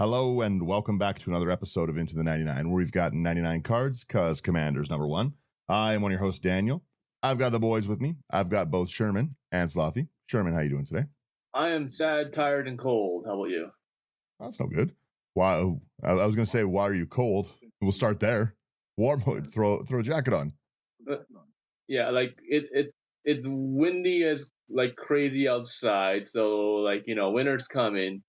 Hello and welcome back to another episode of Into the 99, where we've got 99 cards, cause Commander's number one. I am one of your hosts, Daniel. I've got the boys with me. I've got both Sherman and Slothy. Sherman, how you doing today? I am sad, tired, and cold. How about you? That's no good. Why? I was going to say, why are you cold? We'll start there. Warm, throw a jacket on. Yeah, like it's windy as like crazy outside. So like winter's coming.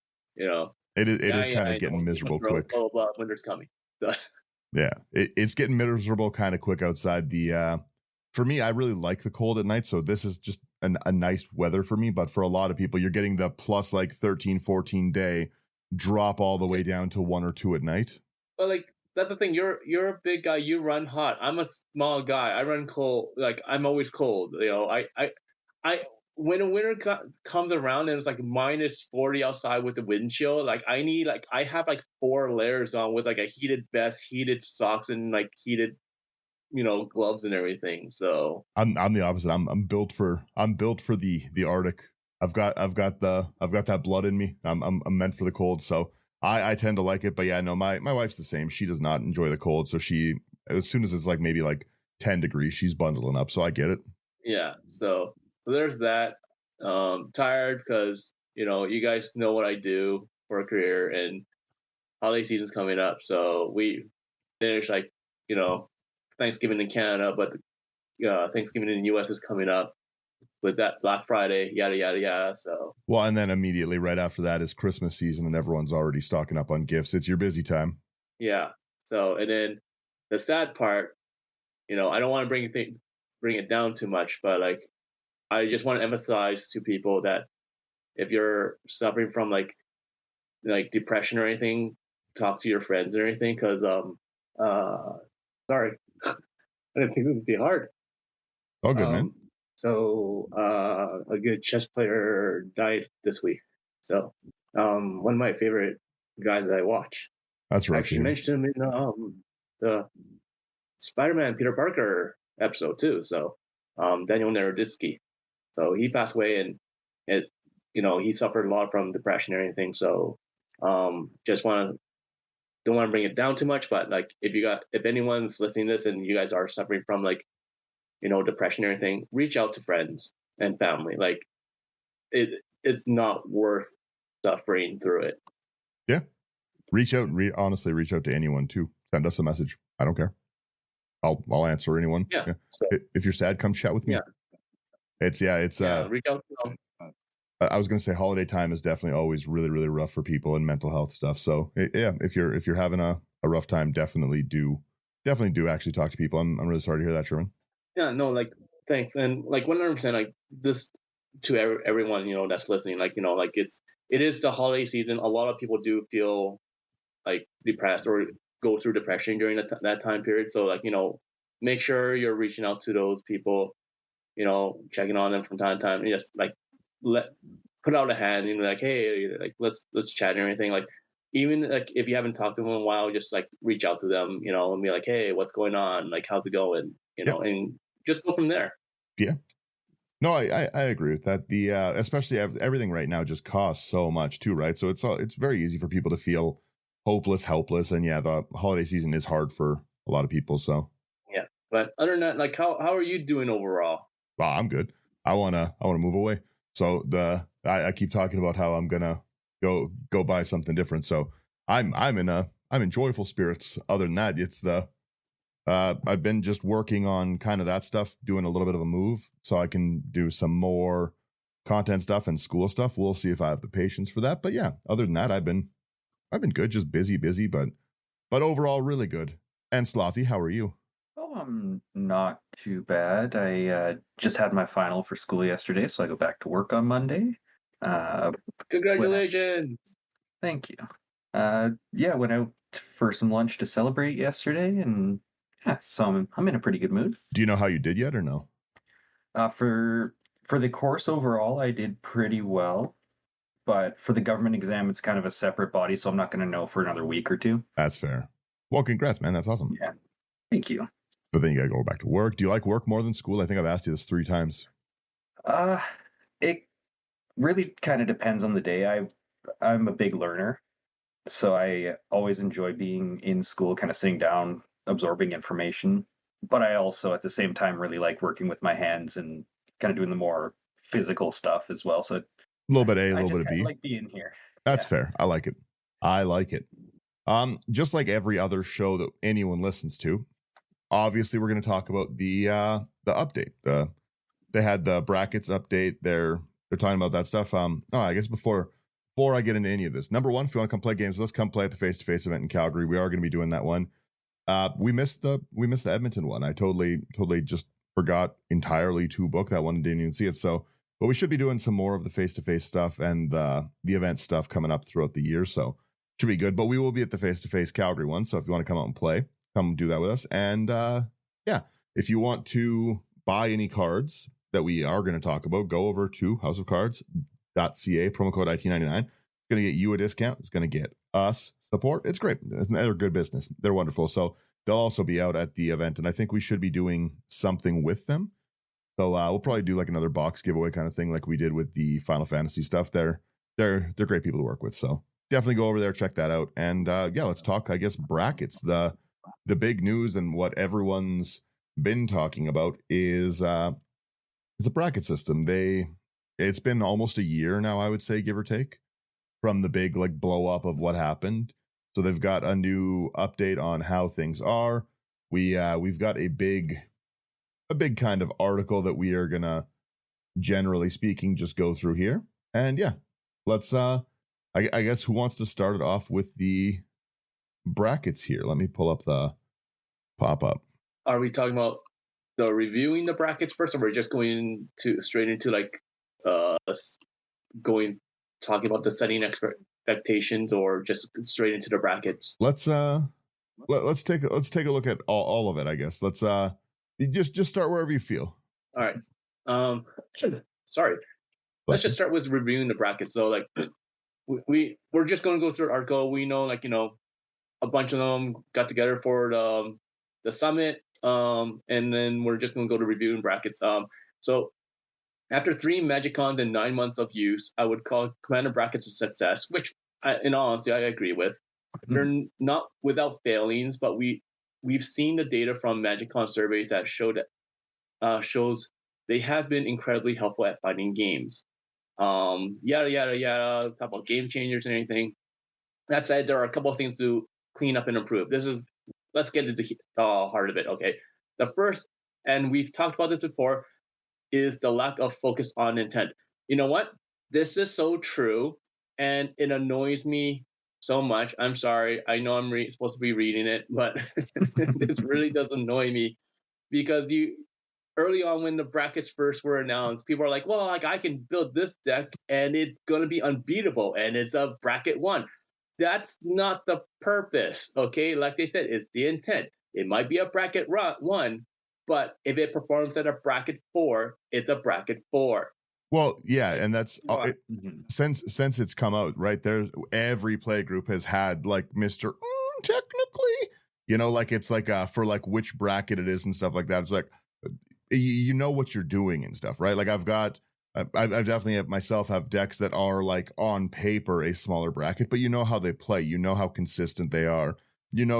It is kind of getting miserable quick. Blah, blah, blah, winter's coming. Yeah, it's getting miserable kind of quick outside. For me, I really like the cold at night, so this is just a nice weather for me. But for a lot of people, you're getting the plus like 13, 14 day drop all the way down to 1 or 2 at night. But like that's the thing. You're a big guy. You run hot. I'm a small guy. I run cold. Like I'm always cold. I when a winter comes around and it's like minus 40 outside with the wind chill, like I have like 4 layers on with like a heated vest, heated socks, and like heated gloves and everything. So I'm the opposite. I'm built for the Arctic. I've got that blood in me. I'm meant for the cold, so I tend to like it. But yeah, no, my wife's the same. She does not enjoy the cold, so she, as soon as it's like maybe like 10 degrees, she's bundling up. So I get it. Yeah, so there's that. Tired because you guys know what I do for a career, and holiday season's coming up. So we finished like Thanksgiving in Canada, but Thanksgiving in the U.S. is coming up with that Black Friday, yada yada yada. So well, and then immediately right after that is Christmas season, and everyone's already stocking up on gifts. It's your busy time. Yeah. So and then the sad part, I don't want to bring it down too much, but like I just want to emphasize to people that if you're suffering from like depression or anything, talk to your friends or anything, because sorry, I didn't think it would be hard. Oh, good man. So a good chess player died this week. So one of my favorite guys that I watch. That's right. I actually mentioned him in the Spider-Man Peter Parker episode too. So Daniel Naroditsky. So he passed away, and he suffered a lot from depression or anything. So don't want to bring it down too much, but like if anyone's listening to this and you guys are suffering from like depression or anything, reach out to friends and family. Like it's not worth suffering through it. Yeah, reach out. Honestly, reach out to anyone too. Send us a message. I don't care. I'll answer anyone. Yeah. So, if you're sad, come chat with me. Yeah. It's reach out to them. I was going to say holiday time is definitely always really, really rough for people and mental health stuff. So yeah, if you're having a rough time, definitely do actually talk to people. I'm really sorry to hear that, Sherman. Yeah, no, like thanks. And like 100%, like just to everyone, that's listening, like, like it is the holiday season. A lot of people do feel like depressed or go through depression during that time period. So like, make sure you're reaching out to those people, checking on them from time to time, and just like put out a hand, like, hey, like let's chat and everything. Like even like if you haven't talked to them in a while, just like reach out to them, and be like, hey, what's going on? Like, how's it going? And just go from there. Yeah. No, I agree with that. The especially everything right now just costs so much too, right? So it's very easy for people to feel hopeless, helpless, and yeah, the holiday season is hard for a lot of people. So yeah, but other than that, like, how are you doing overall? Well, I'm good. I wanna move away. So I keep talking about how I'm gonna go buy something different. So I'm in joyful spirits. Other than that, it's I've been just working on kind of that stuff, doing a little bit of a move so I can do some more content stuff and school stuff. We'll see if I have the patience for that. But yeah, other than that, I've been good, just busy, but overall really good. And Slothy, how are you? Oh, I'm not too bad. I just had my final for school yesterday, so I go back to work on Monday. Congratulations! Thank you. Went out for some lunch to celebrate yesterday, and yeah, so I'm in a pretty good mood. Do you know how you did yet or no? For the course overall, I did pretty well, but for the government exam, it's kind of a separate body, so I'm not going to know for another week or 2. That's fair. Well, congrats, man. That's awesome. Yeah, thank you. But then you got to go back to work. Do you like work more than school? I think I've asked you this 3 times. It really kind of depends on the day. I'm a big learner, So I always enjoy being in school, kind of sitting down, absorbing information. But I also, at the same time, really like working with my hands and kind of doing the more physical stuff as well. So A little bit A, a I little bit just of kind of B. like being here. That's Yeah. fair. I like it. I like it. Just like every other show that anyone listens to, obviously we're going to talk about the update. They had the brackets update. They're talking about that stuff. I guess before I get into any of this, number one, if you want to come play games with us, come play at the face-to-face event in Calgary. We are going to be doing that one. We missed the Edmonton one. I totally just forgot entirely to book that one and didn't even see it. So, but we should be doing some more of the face-to-face stuff and the event stuff coming up throughout the year. So should be good. But we will be at the face-to-face Calgary one. So if you want to come out and play, come do that with us. And if you want to buy any cards that we are going to talk about, go over to houseofcards.ca, promo code IT99. It's going to get you a discount. It's going to get us support. It's great. They're good business. They're wonderful. So they'll also be out at the event, and I think we should be doing something with them. So we'll probably do like another box giveaway kind of thing like we did with the Final Fantasy stuff. They're great people to work with. So definitely go over there, check that out. And let's talk, I guess, brackets. The big news and what everyone's been talking about is the bracket system. It's been almost a year now, I would say, give or take, from the big like blow up of what happened. So they've got a new update on how things are. We've got a big kind of article that we are gonna, generally speaking, just go through here. And let's I guess who wants to start it off with the brackets here? Let me pull up the pop-up. Are we talking about the reviewing the brackets first, or we're just going to straight into like talking about the setting expectations, or just straight into the brackets? Let's take a look at all of it, I guess. Let's just start wherever you feel. All right. Sorry. Let's just start with reviewing the brackets. So like we're just going to go through an article. We know, like, a bunch of them got together for the summit, and then we're just going to go to reviewing brackets. So after 3 MagicCons and 9 months of use, I would call Commander brackets a success, which, in all honesty, I agree with. Mm-hmm. They're not without failings, but we've seen the data from MagicCon surveys that shows they have been incredibly helpful at fighting games. Yada yada yada. Talk about game changers and anything. That said, there are a couple of things to clean up and improve. Let's get into the heart of it. Okay, the first, and we've talked about this before, is the lack of focus on intent. You know what? This is so true, and it annoys me so much. I'm sorry. I know I'm supposed to be reading it, but this really does annoy me, because early on when the brackets first were announced, people are like, well, like, I can build this deck and it's going to be unbeatable, and it's a bracket 1. That's not the purpose, okay? Like they said, it's the intent. It might be a bracket 1, but if it performs at a bracket 4, it's a bracket 4. Well, yeah, and that's since it's come out, right? There's every play group has had like Mr. Technically, like it's like for like which bracket it is and stuff like that. It's like you know what you're doing and stuff, right? Like I've definitely myself have decks that are like on paper a smaller bracket, but you know how they play, you know how consistent they are,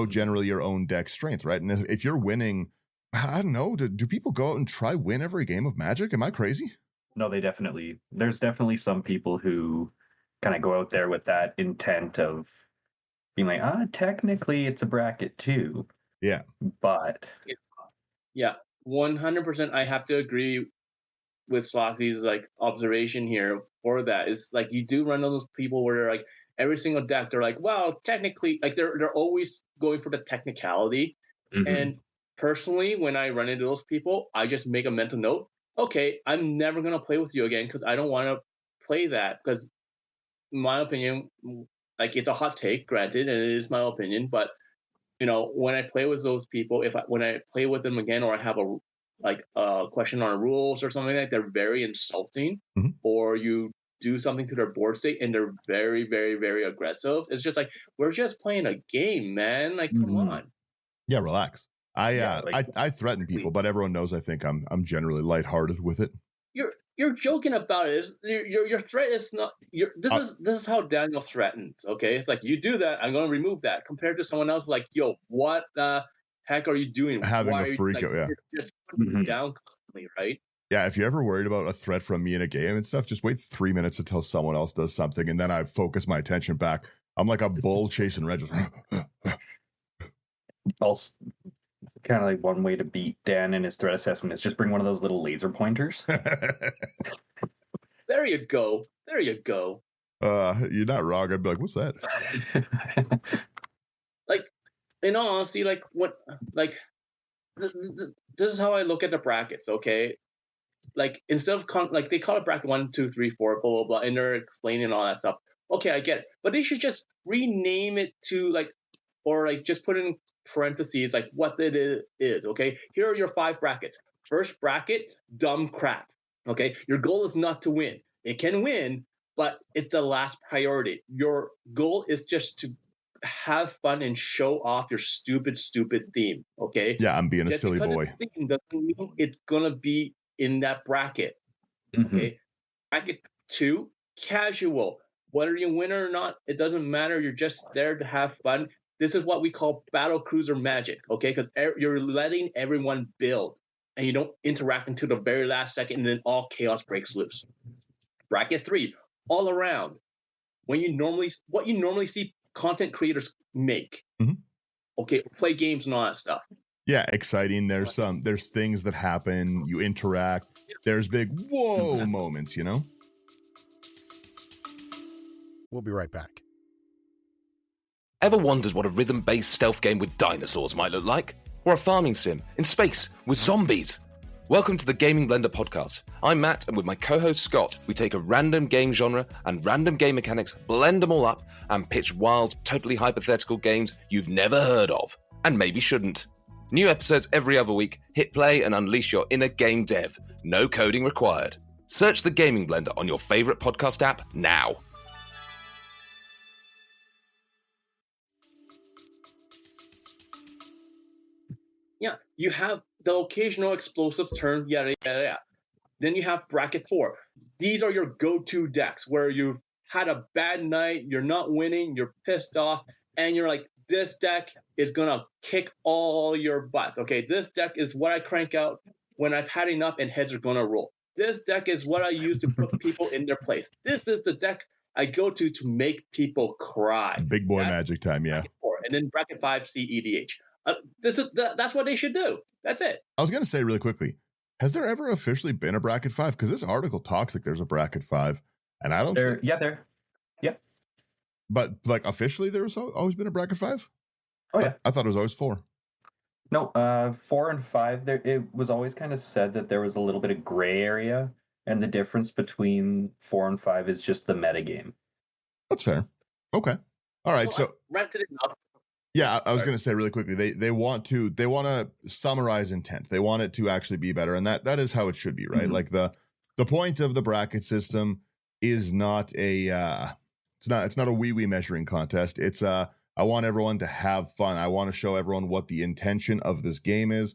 generally your own deck strength, right? And if you're winning, I don't know, do people go out and try win every game of Magic? Am I crazy? No, there's definitely some people who kind of go out there with that intent of being like, technically it's a bracket 2. Yeah. But yeah, 100% I have to agree with Slothy's like observation here for that. Is like, you do run those people where they're like, every single deck they're like, well, technically, like they're always going for the technicality. Mm-hmm. And personally, when I run into those people, I just make a mental note. Okay, I'm never gonna play with you again, because I don't want to play that. Because, in my opinion, like, it's a hot take, granted, and it is my opinion, but when I play with those people, when I play with them again, or I have a question on rules or something like that, they're very insulting, mm-hmm. or you do something to their board state and they're very, very, very aggressive. It's just like, we're just playing a game, man. Like, come on. Yeah, relax. I threaten people, but everyone knows I think I'm generally lighthearted with it. you're joking about it. Your threat is not. This is how Daniel threatens. Okay, it's like you do that, I'm going to remove that. Compared to someone else, like, yo, what the heck are you doing? Having Why a are you freak like out, yeah. you're just putting me down constantly, right? Yeah, if you're ever worried about a threat from me in a game and stuff, just wait 3 minutes until someone else does something, and then I focus my attention back. I'm like a bull chasing red. Also, kind of like one way to beat Dan in his threat assessment is just bring one of those little laser pointers. There you go. There you go. You're not wrong. I'd be like, what's that? Like, in all honesty, like what, like this is how I look at the brackets. Okay, like instead of like they call it bracket 1, 2, 3, 4, blah blah blah, and they're explaining all that stuff. Okay, I get it, but they should just rename it to like, or like just put in parentheses like what it is. Okay, here are your 5 brackets. First bracket, dumb crap. Okay, your goal is not to win. It can win, but it's the last priority. Your goal is just to have fun and show off your stupid theme. Okay. Yeah, I'm being just a silly boy. Theme doesn't mean it's gonna be in that bracket. Okay. Bracket 2, casual. Whether you win or not, it doesn't matter. You're just there to have fun. This is what we call battle cruiser magic. Okay, because you're letting everyone build, and you don't interact until the very last second, and then all chaos breaks loose. Bracket 3, all around. What you normally see content creators make. Okay, play games and all that stuff. Yeah, exciting. There's things that happen. You interact. There's big whoa moments, you know? We'll be right back. Ever wondered what a rhythm-based stealth game with dinosaurs might look like? Or a farming sim in space with zombies? Welcome to the Gaming Blender podcast. I'm Matt, and with my co-host Scott, we take a random game genre and random game mechanics, blend them all up, and pitch wild, totally hypothetical games you've never heard of, and maybe shouldn't. New episodes every other week. Hit play and unleash your inner game dev. No coding required. Search the Gaming Blender on your favorite podcast app now. Yeah, you have the occasional explosive turn, yada, yada, yada. Then you have bracket 4. These are your go-to decks where you've had a bad night, you're not winning, you're pissed off, and you're like, this deck is going to kick all your butts. Okay, this deck is what I crank out when I've had enough and heads are going to roll. This deck is what I use to put people in their place. This is the deck I go to make people cry. Big boy magic time, yeah. 4. And then bracket 5, CEDH. That's what they should do. That's it. I was going to say really quickly, has there ever officially been a bracket 5? Because this article talks like there's a bracket 5, and I don't think... Yeah. But like officially, there's always been a bracket 5? Oh, yeah. I thought it was always 4. No, 4 and 5, it was always kind of said that there was a little bit of gray area, and the difference between 4 and 5 is just the metagame. That's fair. Okay. All right. So I rented it up. Yeah, I was going to say really quickly, they want to summarize intent. They want it to actually be better, and that is how it should be, right? Like the point of the bracket system is not a it's not a wee measuring contest. It's I want everyone to have fun. I want to show everyone what the intention of this game is.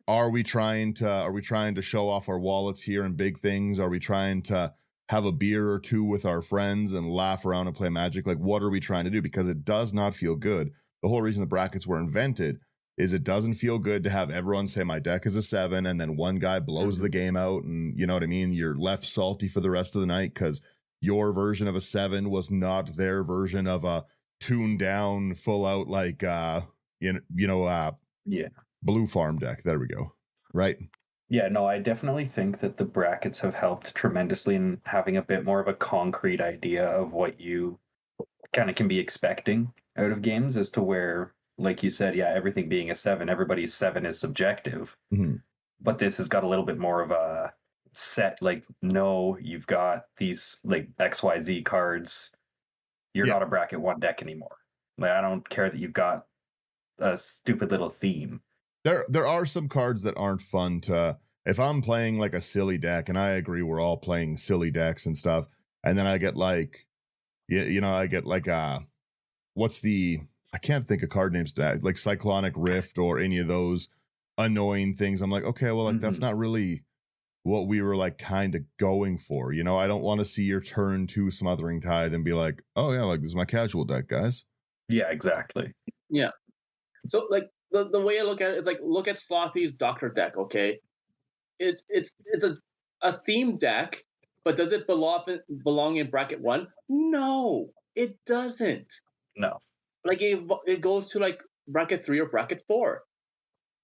Are we trying to show off our wallets here and big things? Are we trying to have a beer or two with our friends and laugh around and play Magic? Like, what are we trying to do? Because it does not feel good. The whole reason the brackets were invented is it doesn't feel good to have everyone say my deck is a 7 and then one guy blows the game out, and you know what I mean? You're left salty for the rest of the night because your version of a 7 was not their version of a tuned down, full out like blue farm deck. There we go. Right. Yeah, no, I definitely think that the brackets have helped tremendously in having a bit more of a concrete idea of what you kind of can be expecting out of games, as to where, like you said, yeah, everything being a 7, everybody's 7 is subjective. But this has got a little bit more of a set, like, no, you've got these like XYZ cards. You're not a bracket 1 deck anymore. Like, I don't care that you've got a stupid little theme. There are some cards that aren't fun to, if I'm playing like a silly deck, and I agree we're all playing silly decks and stuff, and then I get like, I get like I can't think of card names to that, like Cyclonic Rift or any of those annoying things. I'm like, okay, well, like that's not really what we were like kind of going for. You know, I don't want to see your turn 2 Smothering Tithe and be like, oh yeah, like this is my casual deck, guys. Yeah, exactly. Yeah. So like the way I look at it is like, look at Slothy's Doctor deck. Okay, it's a theme deck, but does it belong in bracket 1? No, it doesn't. No. Like it goes to like bracket 3 or bracket 4.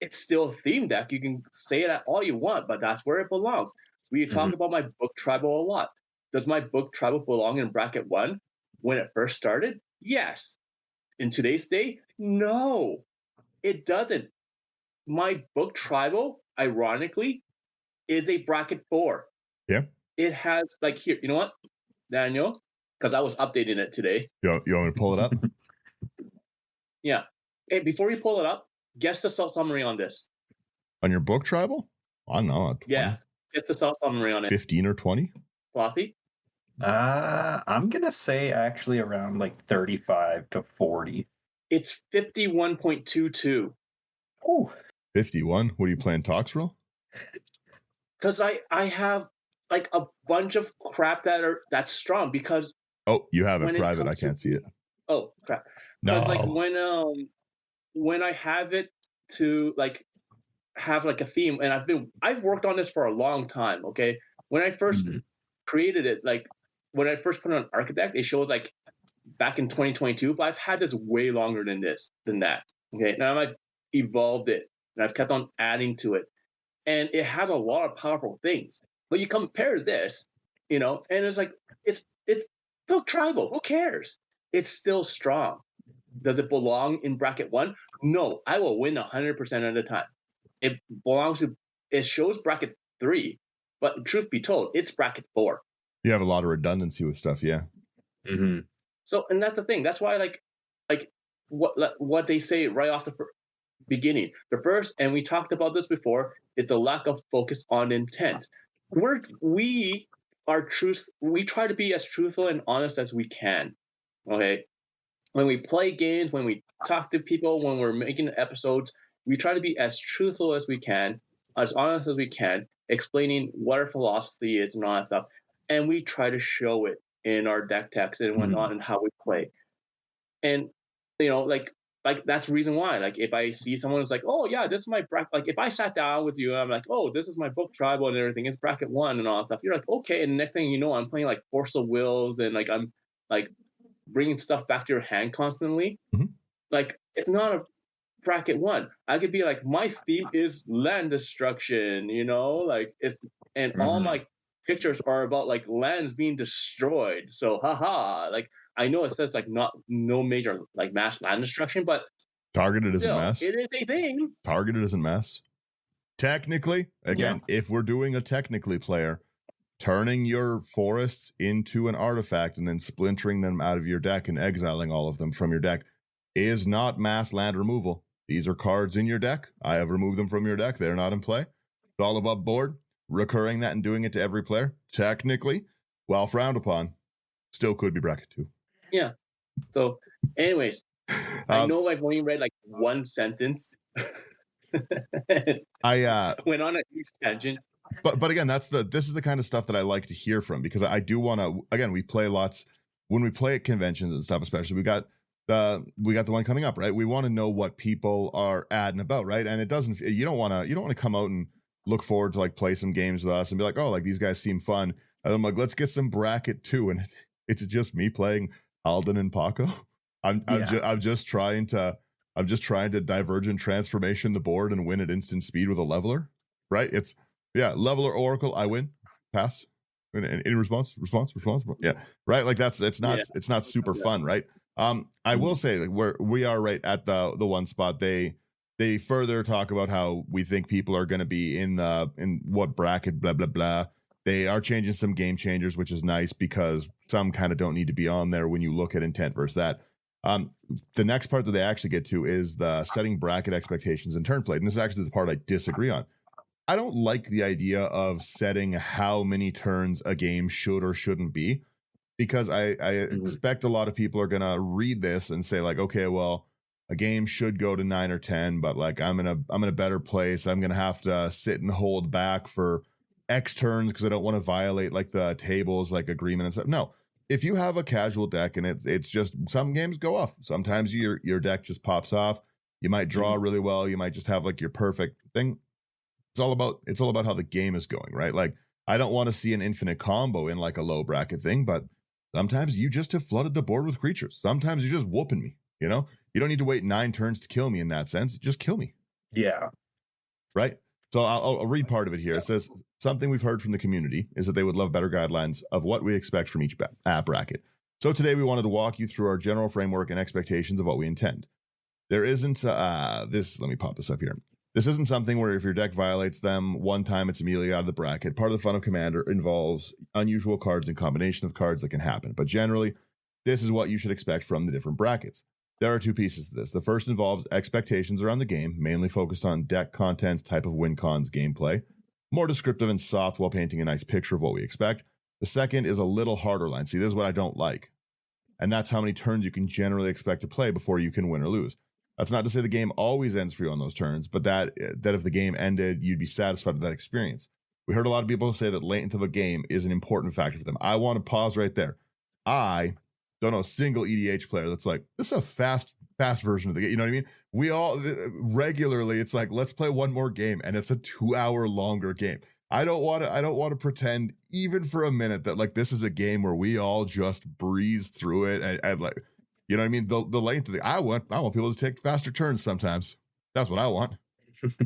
It's still a theme deck. You can say that all you want, but that's where it belongs. We talk about my book tribal a lot. Does my book tribal belong in bracket 1 when it first started? Yes. In today's day, no, it doesn't. My book tribal, ironically, is a bracket 4. Yeah. It has like here. You know what, Daniel? Because I was updating it today. You want me to pull it up? Yeah. Hey, before you pull it up, guess the summary on this. On your book tribal? I don't know. 20? Yeah. Guess the summary on it. 15 or 20? Slothy? I'm gonna say actually around like 35 to 40. It's 51.22. Oh, 51. What are you playing? Toxrill? Because I have like a bunch of crap that's strong because Oh, you have it when it private. I comes to- can't see it. oh crap. No. Because like when I have it to like have like a theme, and I've worked on this for a long time. Okay, when I first created it, like when I first put it on Architect, it shows like back in 2022, but I've had this way longer than that. Okay, now I've evolved it and I've kept on adding to it, and it has a lot of powerful things. But you compare this, you know, and it's like it's built tribal. Who cares? It's still strong. Does it belong in bracket 1? No, I will win 100% of the time. It shows bracket 3, but truth be told, it's bracket 4. You have a lot of redundancy with stuff, yeah. Mm-hmm. So, and that's the thing. That's why, like what they say right off the beginning, the first, and we talked about this before, it's a lack of focus on intent. We try to be as truthful and honest as we can. Okay, when we play games, when we talk to people, when we're making episodes, we try to be as truthful as we can, as honest as we can, explaining what our philosophy is and all that stuff. And we try to show it in our deck text and whatnot and how we play. And, you know, like that's the reason why. Like, if I see someone who's like, oh, yeah, this is my bracket. Like, if I sat down with you and I'm like, oh, this is my book tribal and everything, it's bracket 1 and all that stuff. You're like, okay. And the next thing you know, I'm playing like Force of Wills and like I'm like bringing stuff back to your hand constantly. Mm-hmm. Like, it's not a bracket 1. I could be like, my theme is land destruction, you know, like it's, and all my pictures are about like lands being destroyed. So, haha, like I know it says like no major like mass land destruction, but targeted isn't mass. It is a thing. Targeted isn't mass. Technically, again, if we're doing a technically player, turning your forests into an artifact and then splintering them out of your deck and exiling all of them from your deck is not mass land removal. These are cards in your deck. I have removed them from your deck. They're not in play. It's all above board. Recurring that and doing it to every player, technically, while frowned upon, still could be bracket 2. Yeah. So, anyways, I know I've only read like one sentence. I went on a huge tangent. But again, this is the kind of stuff that I like to hear from, because I do want to, again, we play lots when we play at conventions and stuff, especially we got the one coming up, right? We want to know what people are at and about, right? And you don't want to come out and look forward to like play some games with us and be like, oh, like these guys seem fun. And I'm like, let's get some bracket 2. And it's just me playing Alden and Paco. I'm just trying to divergent transformation the board and win at instant speed with a leveler, right? It's leveler Oracle, I win, pass. In response, yeah, right. Like it's not super fun, right? I will say that we are right at the one spot. They further talk about how we think people are going to be in what bracket, blah blah blah. They are changing some game changers, which is nice because some kind of don't need to be on there when you look at intent versus that. The next part that they actually get to is the setting bracket expectations and turn play. And this is actually the part I disagree on. I don't like the idea of setting how many turns a game should or shouldn't be, because I expect a lot of people are going to read this and say like, okay, well, a game should go to 9 or 10, but like I'm in a better place. I'm going to have to sit and hold back for X turns because I don't want to violate like the tables like agreement and stuff. No, if you have a casual deck and it's just some games go off. Sometimes your deck just pops off. You might draw really well. You might just have like your perfect thing. It's all about how the game is going, right? Like I don't want to see an infinite combo in like a low bracket thing, but sometimes you just have flooded the board with creatures. Sometimes you're just whooping me. You know, you don't need to wait 9 turns to kill me in that sense. Just kill me. Yeah. Right. So I'll read part of it here. It says something we've heard from the community is that they would love better guidelines of what we expect from each bracket. So today we wanted to walk you through our general framework and expectations of what we intend. There isn't this. Let me pop this up here. This isn't something where if your deck violates them one time, it's immediately out of the bracket. Part of the fun of Commander involves unusual cards and combination of cards that can happen. But generally, this is what you should expect from the different brackets. There are 2 pieces to this. The first involves expectations around the game, mainly focused on deck contents, type of win cons, gameplay. More descriptive and soft while painting a nice picture of what we expect. The second is a little harder line. See, this is what I don't like. And that's how many turns you can generally expect to play before you can win or lose. That's not to say the game always ends for you on those turns, but that if the game ended, you'd be satisfied with that experience. We heard a lot of people say that length of a game is an important factor for them. I want to pause right there. I don't know a single EDH player that's like, this is a fast version of the game. You know what I mean? We all regularly, it's like, let's play one more game, and it's a 2-hour longer game. I don't want to pretend even for a minute that like this is a game where we all just breeze through it and like, you know what I mean? The length of the I want people to take faster turns sometimes. That's what I want.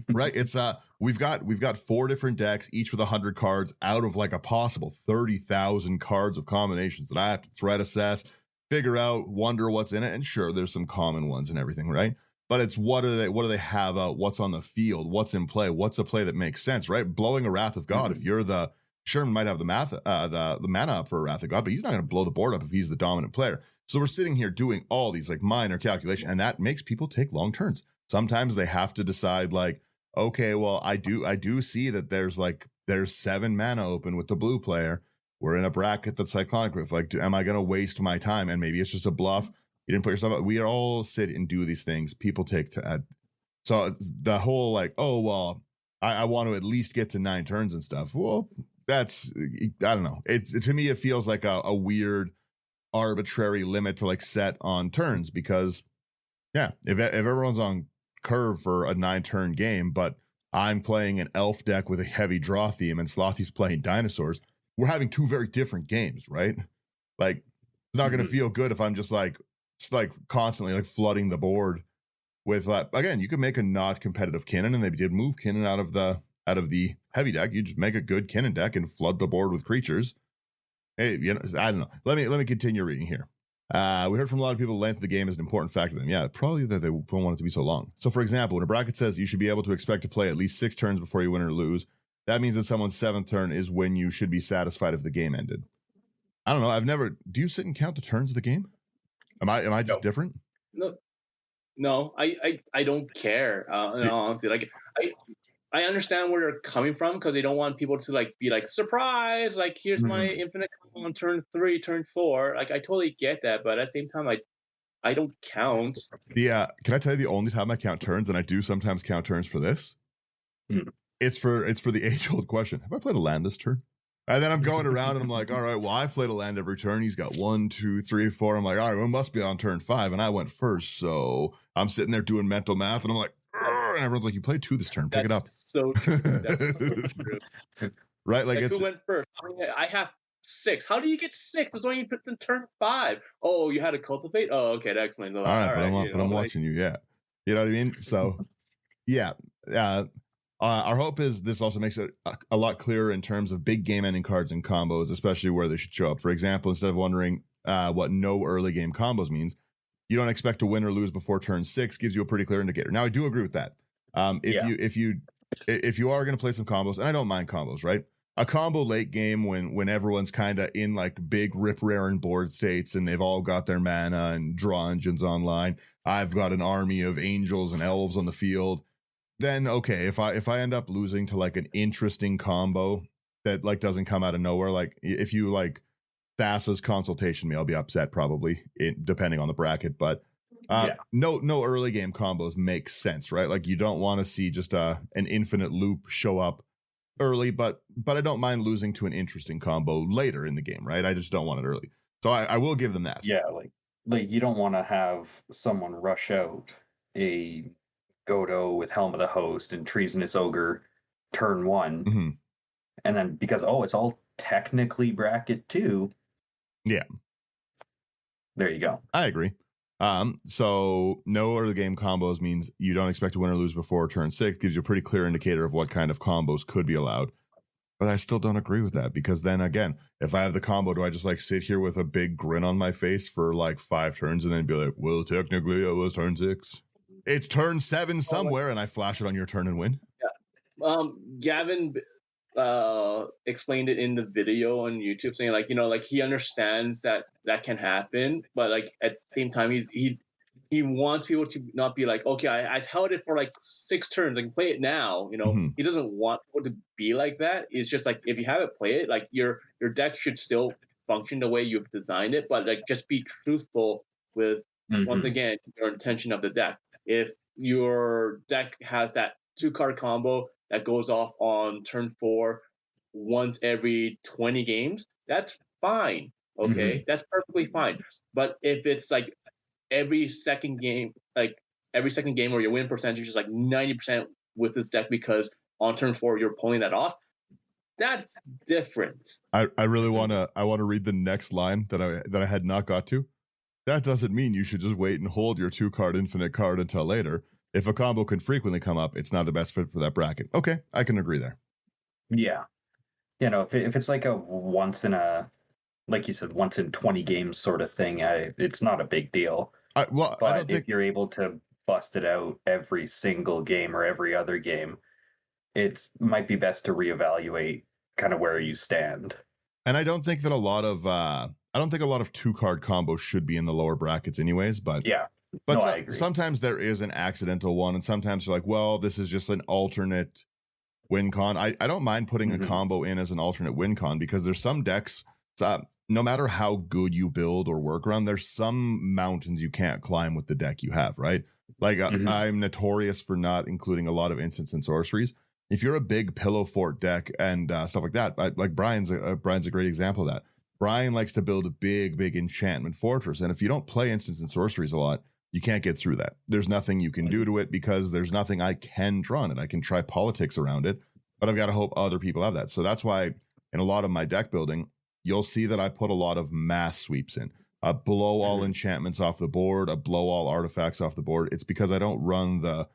Right? It's we've got 4 different decks, each with 100 cards out of like a possible 30,000 cards of combinations that I have to threat assess, figure out, wonder what's in it, and sure, there's some common ones and everything, right? But it's what do they have out, what's on the field, what's in play, what's a play that makes sense, right? Blowing a Wrath of God, if you're the Sherman might have the mana up for a Wrath of God, but he's not going to blow the board up if he's the dominant player. So we're sitting here doing all these like minor calculations, and that makes people take long turns. Sometimes they have to decide like, okay, well, I do see that there's 7 mana open with the blue player. We're in a bracket that's Cyclonic Rift. Like, am I going to waste my time? And maybe it's just a bluff. You didn't put yourself out. We all sit and do these things. People take to so the whole like, oh, well, I want to at least get to 9 turns and stuff. Well, that's, I don't know. To me, it feels like a weird arbitrary limit to like set on turns because, yeah, if everyone's on curve for a 9-turn game, but I'm playing an elf deck with a heavy draw theme and Slothy's playing dinosaurs, we're having 2 very different games, right? Like, it's not going to feel good if I'm just like constantly like flooding the board with again, you could make a not competitive Kinnan, and they did move Kinnan out of the heavy deck. You just make a good Kinnan deck and flood the board with creatures. Hey, you know, I don't know. Let me continue reading here. We heard from a lot of people the length of the game is an important factor to them. Yeah, probably that they don't want it to be so long. So for example, when a bracket says you should be able to expect to play at least 6 turns before you win or lose, that means that someone's 7th turn is when you should be satisfied if the game ended. I don't know. Do you sit and count the turns of the game? Am I just different? No, I don't care. Honestly, like I understand where they're coming from because they don't want people to like be like surprise. Like here's my infinite combo on turn 3, turn 4. Like I totally get that, but at the same time, I don't count. Yeah, can I tell you the only time I count turns, and I do sometimes count turns for this? It's for the age-old question: have I played a land this turn? And then I'm going around and I'm like, all right, well, I've played a land every turn. He's got 1, 2, 3, 4. I'm like, all right, well, it must be on turn 5, and I went first. So I'm sitting there doing mental math, and I'm like, and everyone's like, you played 2 this turn. Pick it up. So true. That's so true. Right? Like who went first? I have 6. How do you get 6? There's only in turn 5. Oh, you had to cultivate? Oh, okay, that explains a lot. All right, but I'm watching you. Yeah, you know what I mean. So, yeah. Our hope is this also makes it a lot clearer in terms of big game ending cards and combos, especially where they should show up. For example, instead of wondering what no early game combos means, you don't expect to win or lose before turn 6 gives you a pretty clear indicator. Now, I do agree with that. If you are going to play some combos, and I don't mind combos, right? A combo late game when everyone's kind of in like big rip raring board states and they've all got their mana and draw engines online. I've got an army of angels and elves on the field. Then okay, if I end up losing to like an interesting combo that like doesn't come out of nowhere, like if you like Thassa's consultation me, I'll be upset probably, depending on the bracket. But no early game combos make sense, right? Like you don't want to see just an infinite loop show up early, but I don't mind losing to an interesting combo later in the game, right? I just don't want it early. So I will give them that. Yeah, like you don't want to have someone rush out a Godo with Helm of the Host and Treasonous Ogre turn 1, Mhm. and then because it's all technically bracket 2. Yeah. There you go. I agree. So no early game combos means you don't expect to win or lose before turn 6. Gives you a pretty clear indicator of what kind of combos could be allowed. But I still don't agree with that, because then again, if I have the combo, do I just like sit here with a big grin on my face for like 5 turns and then be like, well, technically it was turn 6. It's turn 7 somewhere, and I flash it on your turn and win. Yeah. Gavin explained it in the video on YouTube, saying like, like he understands that can happen, but like at the same time he wants people to not be like, okay, I've held it for like 6 turns, I can play it now. Mhm. He doesn't want people to be like that. It's just like, if you have it, play it. Like your deck should still function the way you've designed it, but like just be truthful with once again your intention of the deck. If your deck has that 2-card combo that goes off on turn 4 once every 20 games, that's fine. Okay, that's perfectly fine. But if it's like every second game where your win percentage is like 90% with this deck because on turn 4 you're pulling that off, that's different. I really want to read the next line that I had not got to. That doesn't mean you should just wait and hold your 2-card infinite card until later. If a combo can frequently come up, it's not the best fit for that bracket. Okay, I can agree there. Yeah. If it's like a once in 20 games sort of thing, it's not a big deal. But if you're able to bust it out every single game or every other game, it might be best to reevaluate kind of where you stand. And I don't think that a lot of 2-card combos should be in the lower brackets anyways, but yeah. But I agree. Sometimes there is an accidental one, and sometimes you're like, well, this is just an alternate win con. I don't mind putting a combo in as an alternate win con, because there's some decks, no matter how good you build or work around, there's some mountains you can't climb with the deck you have, right? Like I'm notorious for not including a lot of instants and sorceries. If you're a big pillow fort deck and stuff like that, like Brian's a great example of that. Brian likes to build a big enchantment fortress, and if you don't play instants and sorceries a lot, you can't get through that. There's nothing you can do to it, because there's nothing I can draw on it. I can try politics around it, but I've got to hope other people have that. So that's why in a lot of my deck building, you'll see that I put a lot of mass sweeps in. Blow all enchantments off the board, blow all artifacts off the board. It's because I don't run the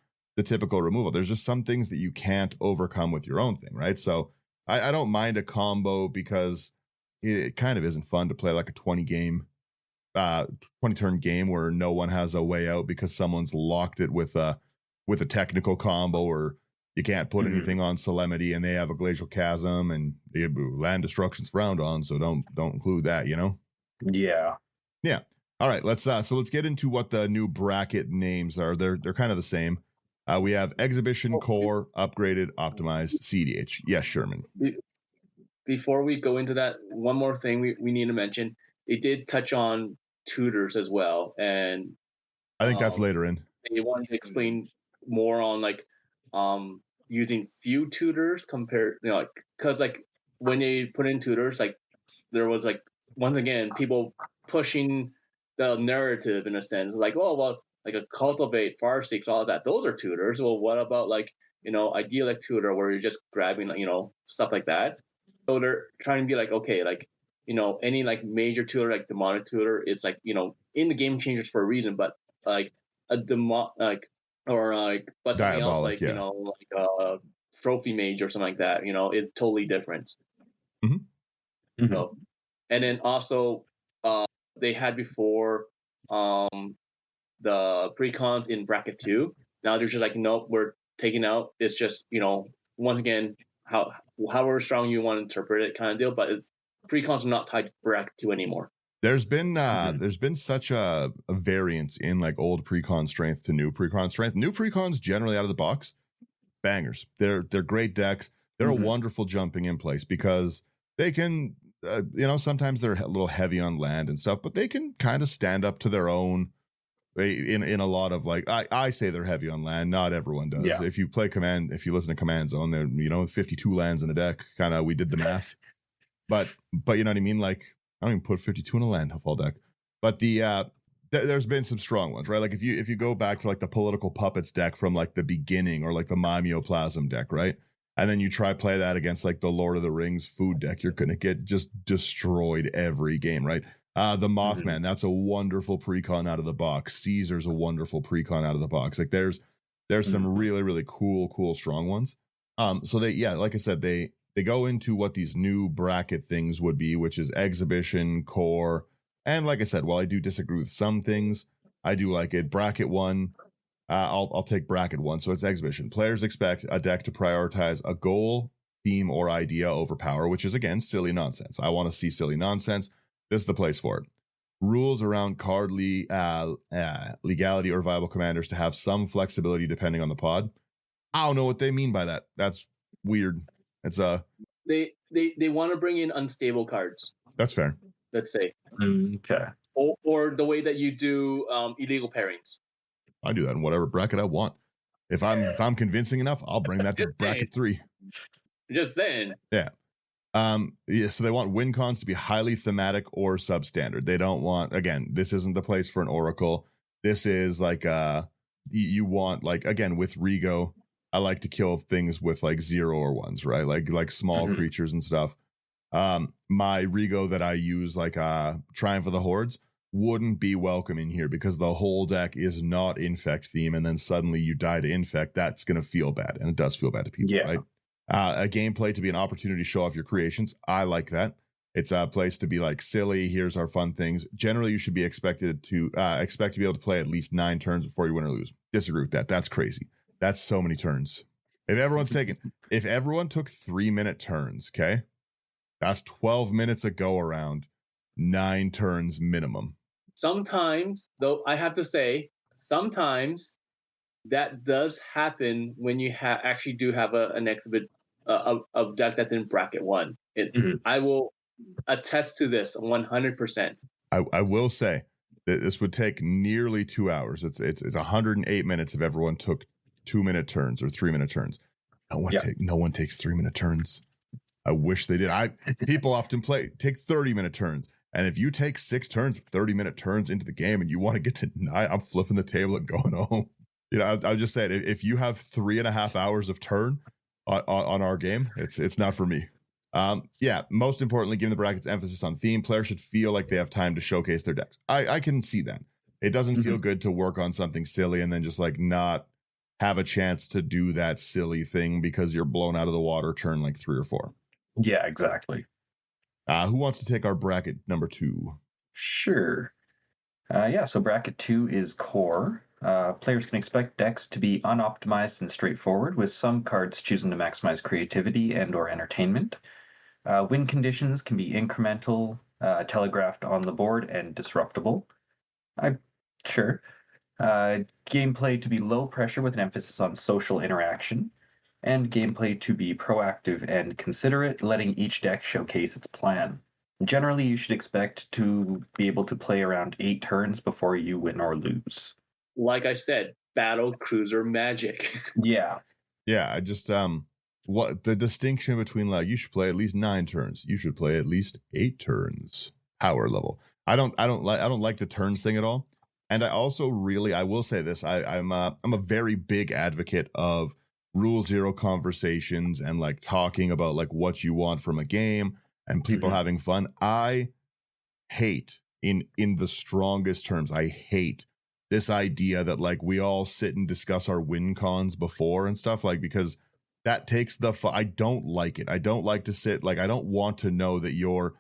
typical removal. There's just some things that you can't overcome with your own thing, right? So I don't mind a combo, because it kind of isn't fun to play like a 20 turn game where no one has a way out because someone's locked it with a technical combo, or you can't put anything on Solemnity and they have a Glacial Chasm and land destruction's frowned on, so don't include that, Yeah. All right, let's get into what the new bracket names are. They're kind of the same. We have Exhibition, Core, Upgraded, Optimized, CDH. Yes, Sherman. Before we go into that, one more thing we need to mention. They did touch on tutors as well, and I think that's later in. They wanted to explain more on like using few tutors compared, because like when they put in tutors, like there was like, once again, people pushing the narrative in a sense, like, oh well, like a Cultivate, Farseeks, all of that, those are tutors. Well, what about like Idyllic tutor, where you're just grabbing stuff like that? So they're trying to be like, okay, like any like major tutor, like demonic tutor, it's like in the game changers for a reason, but like a but something else like like trophy mage or something like that, it's totally different. And then also they had before the precons in bracket 2. Now they're just like, nope, we're taking out. It's just once again however strong you want to interpret it kind of deal, but it's precons are not tied to bracket 2 anymore. There's been such a variance in like old precon strength to new precon strength. New precons generally out of the box, bangers. They're great decks. They're a wonderful jumping in place, because they can sometimes they're a little heavy on land and stuff, but they can kind of stand up to their own in a lot of like I say they're heavy on land. Not everyone does. Yeah. If you listen to Command Zone, there 52 lands in a deck. Kind of we did the math, but you know what I mean. Like I don't even put 52 in a landfall deck. But there's been some strong ones, right? Like if you go back to like the Political Puppets deck from like the beginning, or like the Mimeoplasm deck, right? And then you try play that against like the Lord of the Rings food deck, you're gonna get just destroyed every game, right? The Mothman, that's a wonderful precon out of the box. Caesar's a wonderful precon out of the box. Like there's some really, really cool strong ones. So like I said, they go into what these new bracket things would be, which is exhibition, core, and like I said, while I do disagree with some things, I do like it. Bracket 1, I'll take bracket 1. So it's exhibition. Players expect a deck to prioritize a goal, theme, or idea over power, which is again silly nonsense. I want to see silly nonsense. This is the place for it. Rules around card legality or viable commanders to have some flexibility depending on the pod. I don't know what they mean by that. That's weird. It's they want to bring in unstable cards. That's fair. Let's say. Okay. Or the way that you do illegal pairings. I do that in whatever bracket I want. If I'm convincing enough, I'll bring that to bracket 3. Just saying. Yeah. So they want win cons to be highly thematic or substandard. They don't want, again, this isn't the place for an oracle. This is like you want, like, again, with Rigo, I like to kill things with like 0 or 1s, right? Like small creatures and stuff. My Rigo that I use, like Triumph of the Hordes, wouldn't be welcome in here because the whole deck is not infect theme, and then suddenly you die to infect. That's gonna feel bad, and it does feel bad to people, right? A gameplay to be an opportunity to show off your creations. I like that. It's a place to be like silly. Here's our fun things. Generally, you should be expected to expect to be able to play at least 9 turns before you win or lose. Disagree with that. That's crazy. That's so many turns. If everyone took 3-minute turns, okay, that's 12 minutes a go around, 9 turns minimum. Sometimes, though, I have to say, sometimes that does happen when you actually do have an exhibit of deck that's in bracket 1. I will attest to this 100%. I will say that this would take nearly 2 hours. It's 108 minutes if everyone took 2-minute turns or 3-minute turns. No one takes 3-minute turns. I wish they did. People often take 30-minute turns. And if you take 6 turns, 30-minute turns into the game and you want to get to 9, I'm flipping the table and going home. I just said, if you have 3.5 hours of turn on our game, it's not for me. Most importantly, given the bracket's emphasis on theme, players should feel like they have time to showcase their decks. I can see that. It doesn't feel good to work on something silly and then just like not have a chance to do that silly thing because you're blown out of the water turn like 3 or 4. Yeah, exactly. Who wants to take our bracket number 2? Sure. So bracket 2 is core. Players can expect decks to be unoptimized and straightforward, with some cards choosing to maximize creativity and or entertainment. Win conditions can be incremental, telegraphed on the board, and disruptible. Sure. Gameplay to be low pressure with an emphasis on social interaction. And gameplay to be proactive and considerate, letting each deck showcase its plan. Generally, you should expect to be able to play around 8 turns before you win or lose. Like I said, battle cruiser magic. Yeah, I just what the distinction between like you should play at least 9 turns, you should play at least 8 turns power level. I don't like the turns thing at all. And I also I will say this, I'm a very big advocate of Rule 0 conversations and like talking about like what you want from a game and people having fun. I hate in the strongest terms, I hate this idea that like we all sit and discuss our win cons before and stuff, like, because that takes the fun. I don't like it. I don't like to sit, like, I don't want to know that your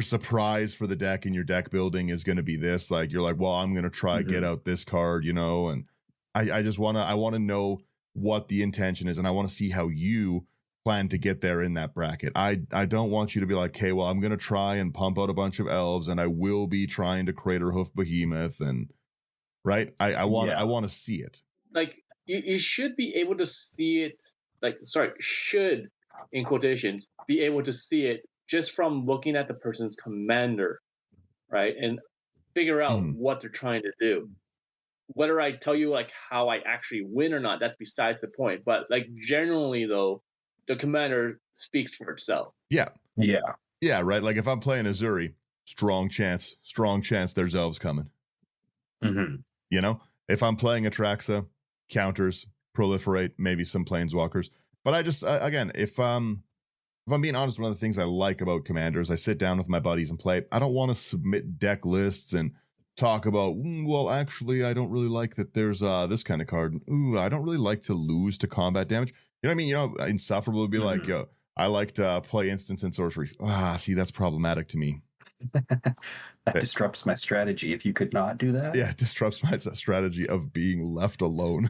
surprise for the deck and your deck building is going to be this, like, you're like, well, I'm going to try get out this card, and I just want to know what the intention is, and I want to see how you plan to get there in that bracket. I don't want you to be like, okay, well, I'm going to try and pump out a bunch of elves and I will be trying to Crater Hoof Behemoth, and right. I want to see it. Like you should be able to see it, should, in quotations, be able to see it just from looking at the person's commander, right? And figure out what they're trying to do. whether I tell you like how I actually win or not, that's besides the point. But like generally though, the commander speaks for itself. Yeah. Yeah. Yeah, right. Like if I'm playing Azuri, strong chance there's elves coming. Mm-hmm. You know, if I'm playing Atraxa, counters, proliferate, maybe some planeswalkers. But I just again, if I'm being honest, one of the things I like about Commanders, I sit down with my buddies and play. I don't want to submit deck lists and talk about, well, actually, I don't really like that there's this kind of card. Ooh, I don't really like to lose to combat damage. You know what I mean? You know, Insufferable would be like, yo, I like to play instants and sorceries. See, that's problematic to me. That disrupts my strategy. If you could not do that. Yeah, it disrupts my strategy of being left alone.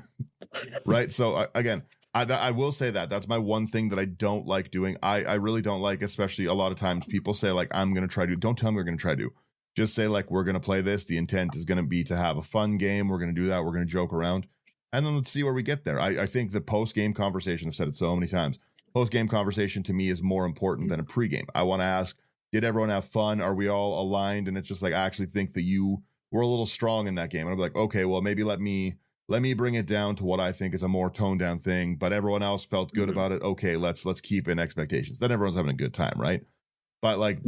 Right? So again, I will say that's my one thing that I don't like doing. I really don't like, especially a lot of times people say like, I'm going to try to, don't tell me we're going to try to. Just say like, we're going to play this. The intent is going to be to have a fun game. We're going to do that. We're going to joke around. And then let's see where we get there. I think the post-game conversation, I've said it so many times, post-game conversation to me is more important than a pre-game. I want to ask, did everyone have fun? Are we all aligned? And it's just like, I actually think that you were a little strong in that game. And I'll be like, okay, well, maybe let me bring it down to what I think is a more toned down thing, but everyone else felt good about it. Okay, let's keep in expectations. Then everyone's having a good time, right? But like,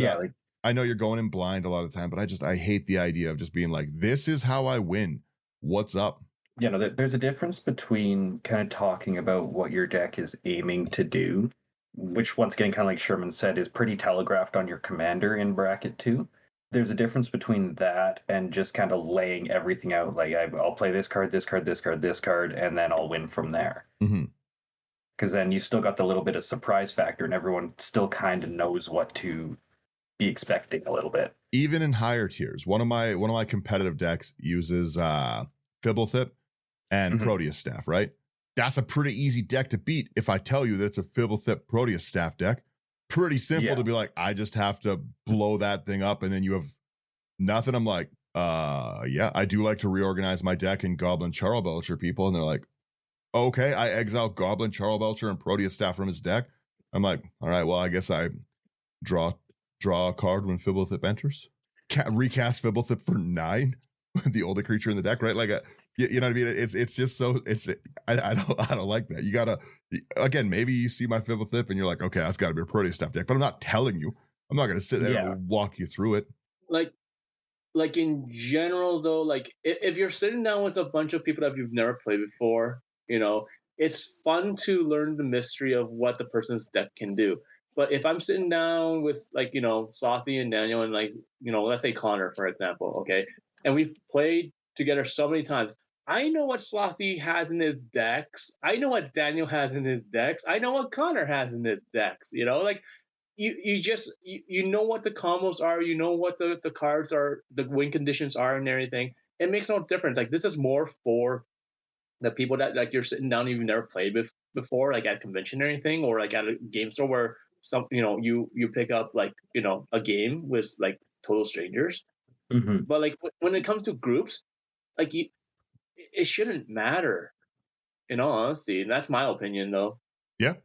I know you're going in blind a lot of the time, but I hate the idea of just being like, this is how I win. What's up? You know, there's a difference between kind of talking about what your deck is aiming to do, which once again, kind of like Sherman said, is pretty telegraphed on your commander in bracket 2. There's a difference between that and just kind of laying everything out. Like, I'll play this card, this card, this card, this card, and then I'll win from there. Because then you still got the little bit of surprise factor, and everyone still kind of knows what to be expecting a little bit. Even in higher tiers, one of my competitive decks uses Fibblethip and Proteus Staff, right? That's a pretty easy deck to beat if I tell you that it's a Fibblethip Proteus Staff deck. Pretty simple to be like, I just have to blow that thing up and then you have nothing. I'm like, yeah, I do like to reorganize my deck in Goblin Charlebelcher people. And they're like, okay, I exile Goblin Charlebelcher and Proteus Staff from his deck. I'm like, all right, well, I guess I draw a card when Fibblethip enters. Recast Fibblethip for 9, the older creature in the deck, right? Like you know what I mean? It's just so I don't like that. You gotta, again, maybe you see my Fibblethip and you're like, okay, that's gotta be a Proteus Staff deck, but I'm not telling you. I'm not gonna sit there and walk you through it. Like in general though, like if you're sitting down with a bunch of people that you've never played before, you know, it's fun to learn the mystery of what the person's deck can do. But if I'm sitting down with like, you know, Slothy and Daniel and like, you know, let's say Connor, for example, okay, and we've played together so many times, I know what Slothy has in his decks. I know what Daniel has in his decks. I know what Connor has in his decks. You know, like you just you know what the combos are. You know what the cards are, the win conditions are, and everything. It makes no difference. Like this is more for the people that like you're sitting down and you've never played before, like at convention or anything, or like at a game store where you pick up like, you know, a game with like total strangers. But like when it comes to groups, like it shouldn't matter, in all honesty. And that's my opinion, though. Yeah,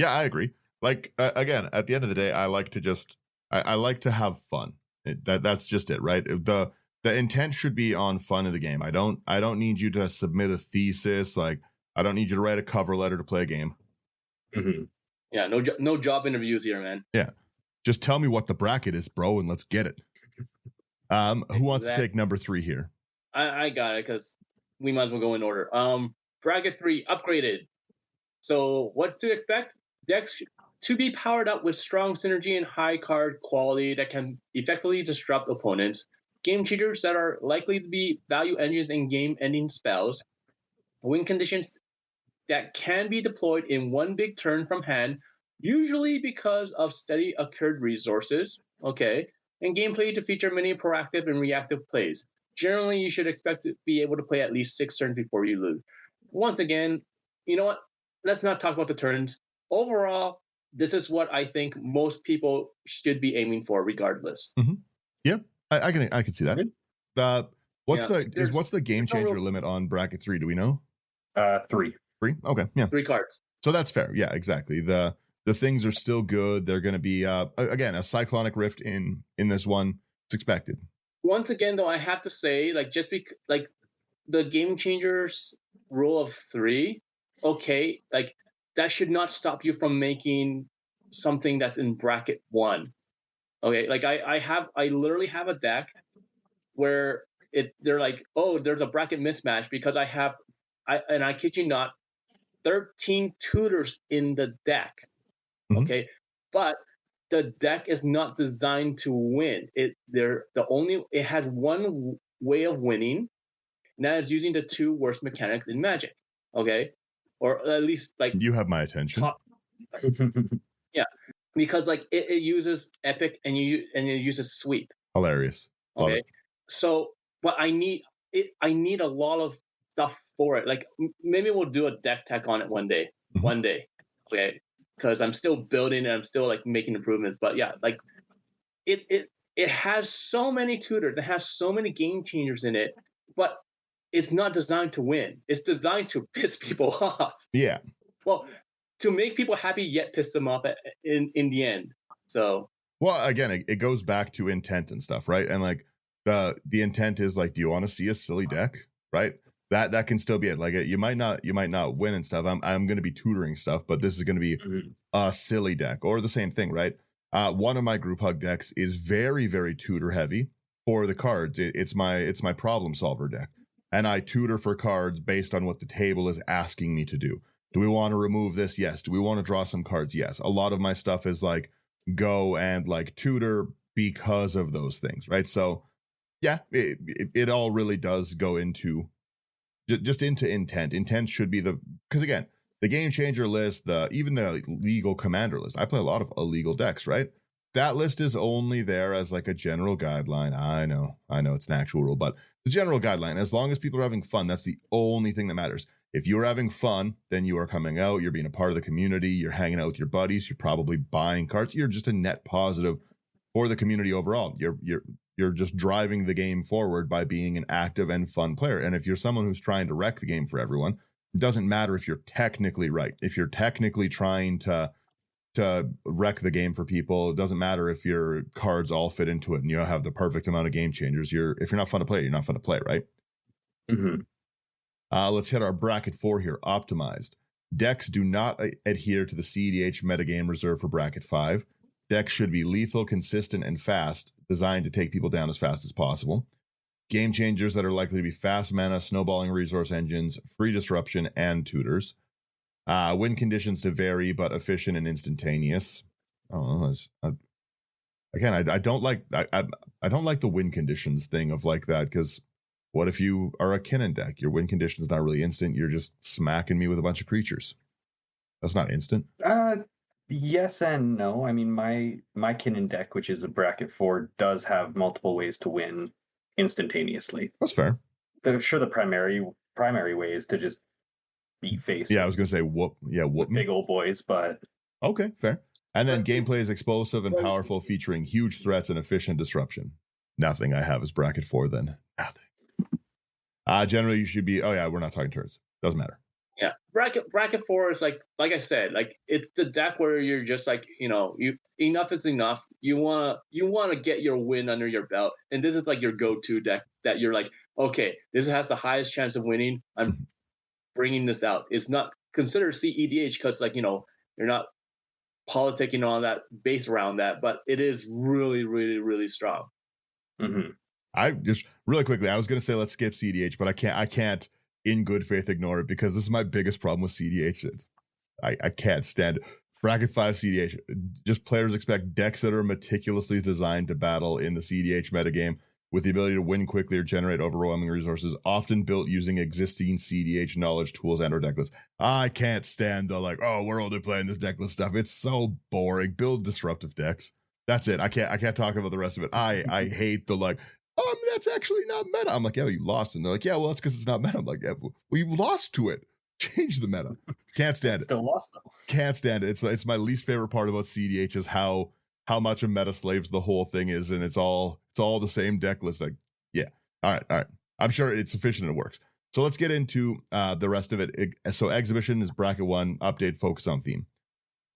I agree. Like again, at the end of the day, I like to just I like to have fun. That's just it, right? The intent should be on fun of the game. I don't need you to submit a thesis. Like I don't need you to write a cover letter to play a game. Yeah, no job interviews here, man. Yeah, just tell me what the bracket is, bro, and let's get it. Who wants to take number 3 here? I got it, because we might as well go in order. Bracket 3 upgraded. So what to expect? Decks to be powered up with strong synergy and high card quality that can effectively disrupt opponents. Game cheaters that are likely to be value engines and game-ending spells. Win conditions that can be deployed in one big turn from hand, usually because of steady occurred resources. Okay. And gameplay to feature many proactive and reactive plays. Generally, you should expect to be able to play at least 6 turns before you lose. Once again, you know what? Let's not talk about the turns. Overall, this is what I think most people should be aiming for, regardless. Yeah, I can see that. What's the game changer limit on bracket 3? Do we know? 3. 3? Okay, yeah. 3 cards. So that's fair. Yeah, exactly. The things are still good. They're going to be again a Cyclonic Rift in this one. It's expected. Once again, though, I have to say, like, the Game Changers rule of 3, okay, like that should not stop you from making something that's in bracket 1. Okay, like I literally have a deck where they're like, oh, there's a bracket mismatch because I kid you not, 13 tutors in the deck. Okay, but the deck is not designed to win. It has one way of winning, and that is using the 2 worst mechanics in Magic. Okay, or at least like You have my attention. Yeah, because like it uses epic and it uses sweep. Hilarious. Love Okay, it. so what I need a lot of stuff for it. Like maybe we'll do a deck tech on it one day. Okay, because I'm still building and I'm still like making improvements. But yeah, like it has so many tutors, it has so many game changers in it, but it's not designed to win. It's designed to piss people off. Yeah. Well, to make people happy yet piss them off in the end. So well, again, it goes back to intent and stuff, right? And like the intent is like, do you want to see a silly deck, right? That can still be it. Like you might not win and stuff. I'm going to be tutoring stuff, but this is going to be a silly deck or the same thing, right? One of my group hug decks is very, very tutor heavy for the cards. It's my problem solver deck, and I tutor for cards based on what the table is asking me to do. Do we want to remove this? Yes. Do we want to draw some cards? Yes. A lot of my stuff is like go and like tutor because of those things, right? So yeah, it all really does go into just into intent. Intent should be because again, the game changer list, even the legal commander list, I play a lot of illegal decks, right? That list is only there as like a general guideline. I know it's an actual rule, but the general guideline, as long as people are having fun, that's the only thing that matters. If you're having fun, then you are coming out, you're being a part of the community, you're hanging out with your buddies, you're probably buying cards, you're just a net positive for the community overall. You're just driving the game forward by being an active and fun player. And if you're someone who's trying to wreck the game for everyone, it doesn't matter if you're technically right. If you're technically trying to wreck the game for people, it doesn't matter if your cards all fit into it and you have the perfect amount of game changers. If you're not fun to play, you're not fun to play, right? Let's hit our bracket 4 here. Optimized. Decks do not adhere to the CEDH metagame reserved for bracket 5. Decks should be lethal, consistent, and fast, designed to take people down as fast as possible. Game changers that are likely to be fast mana, snowballing resource engines, free disruption, and tutors. Win conditions to vary, but efficient and instantaneous. I don't like the win conditions thing of like that, because what if you are a Kinnan deck? Your win condition is not really instant. You're just smacking me with a bunch of creatures. That's not instant. Yes and no. I mean, my Kinnan deck, which is a bracket 4, does have multiple ways to win instantaneously. That's fair. Sure, the primary way is to just beat face. Yeah, I was gonna say whoop big old boys, but okay, fair. And then gameplay is explosive and powerful, featuring huge threats and efficient disruption. Nothing I have is bracket 4 then. Nothing. Generally, you should be. Oh yeah, we're not talking turns. Doesn't matter. Yeah, bracket 4 is like I said, like it's the deck where you're just like, enough is enough. You wanna get your win under your belt, and this is like your go-to deck that you're like, okay, this has the highest chance of winning. I'm bringing this out. It's not considered CEDH because like you're not politicking on that base around that, but it is really, really, really strong. I just really quickly, I was going to say let's skip CDH, but I can't in good faith ignore it because this is my biggest problem with CDH. I can't stand it. Bracket 5 CDH. Just players expect decks that are meticulously designed to battle in the CDH metagame with the ability to win quickly or generate overwhelming resources, often built using existing CDH knowledge, tools, and or deck lists. I can't stand the like, oh, we're only playing this deck list stuff. It's so boring. Build disruptive decks. That's it. I can't talk about the rest of it. I hate the like, that's actually not meta. I'm like, yeah, you lost. And they're like, yeah, well, that's because it's not meta. I'm like, yeah, well, you lost to it. Change the meta. Can't stand it. Still lost though. Can't stand it. It's my least favorite part about CDH is how much of meta slaves the whole thing is, and it's all the same deck list. Like, yeah. All right. I'm sure it's efficient and it works. So let's get into the rest of it. So exhibition is bracket 1, update, focus on theme.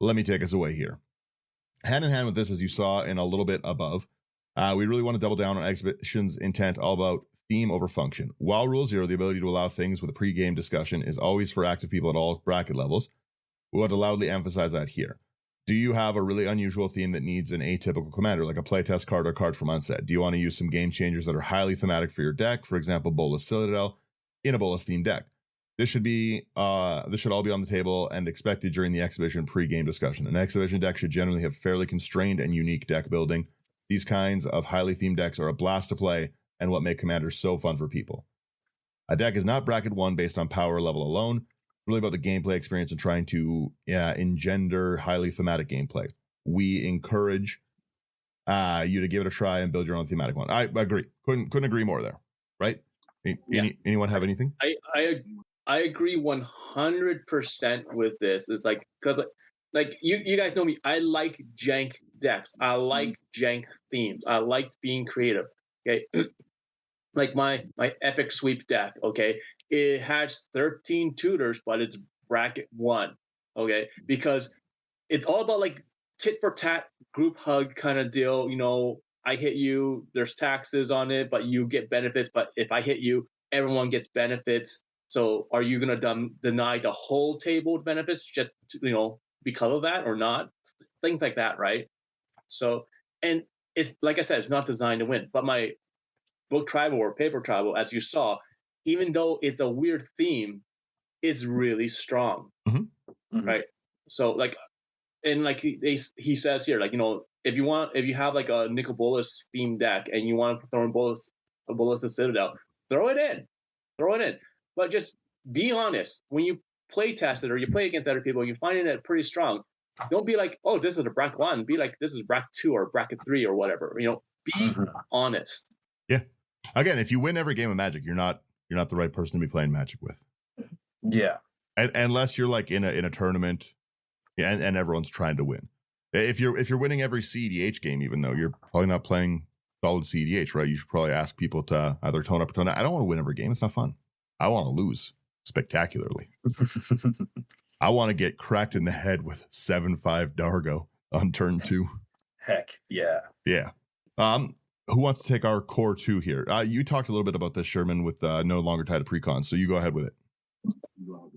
Let me take us away here. Hand in hand with this, as you saw in a little bit above, we really want to double down on exhibition's intent, all about theme over function. While Rule 0, the ability to allow things with a pre-game discussion is always for active people at all bracket levels, we want to loudly emphasize that here. Do you have a really unusual theme that needs an atypical commander, like a playtest card or card from unset? Do you want to use some game changers that are highly thematic for your deck? For example, Bolas Citadel in a Bolas themed deck. This should all be on the table and expected during the exhibition pre-game discussion. An exhibition deck should generally have fairly constrained and unique deck building. These kinds of highly themed decks are a blast to play and what make commanders so fun for people. A deck is not bracket 1 based on power level alone. It's really about the gameplay experience and trying to engender highly thematic gameplay. We encourage you to give it a try and build your own thematic one. I agree. Couldn't agree more there. Right? Anyone have anything? I agree 100% with this. It's like, because like you guys know me, I like jank decks. I like jank themes. I like being creative. Okay. Like my epic sweep deck, okay, it has 13 tutors, but it's bracket 1, okay, because it's all about like tit for tat group hug kind of deal. You know, I hit you, there's taxes on it, but you get benefits. But if I hit you, everyone gets benefits. So are you going to deny the whole table benefits just because of that or not? Things like that, right? So, and it's like I said, it's not designed to win. But my book tribal or paper tribal, as you saw, even though it's a weird theme, it's really strong, right? So like, and like he says here, like, if you have like a Nicol Bolas themed deck and you want to throw in Bolas Citadel, throw it in. But just be honest. When you play test it or you play against other people, you find it pretty strong. Don't be like, oh, this is a bracket 1. Be like, this is bracket 2 or bracket 3 or whatever. Be honest. Yeah. Again, if you win every game of Magic, you're not the right person to be playing Magic with. Yeah. Unless you're like in a tournament, and everyone's trying to win. If you're winning every CEDH game, even though you're probably not playing solid CEDH, right? You should probably ask people to either tone up or tone down. I don't want to win every game. It's not fun. I want to lose spectacularly. I want to get cracked in the head with 7/5 Dargo on turn 2. Heck yeah. Yeah. Who wants to take our core 2 here? You talked a little bit about this, Sherman, with no longer tied to precon, so you go ahead with it. All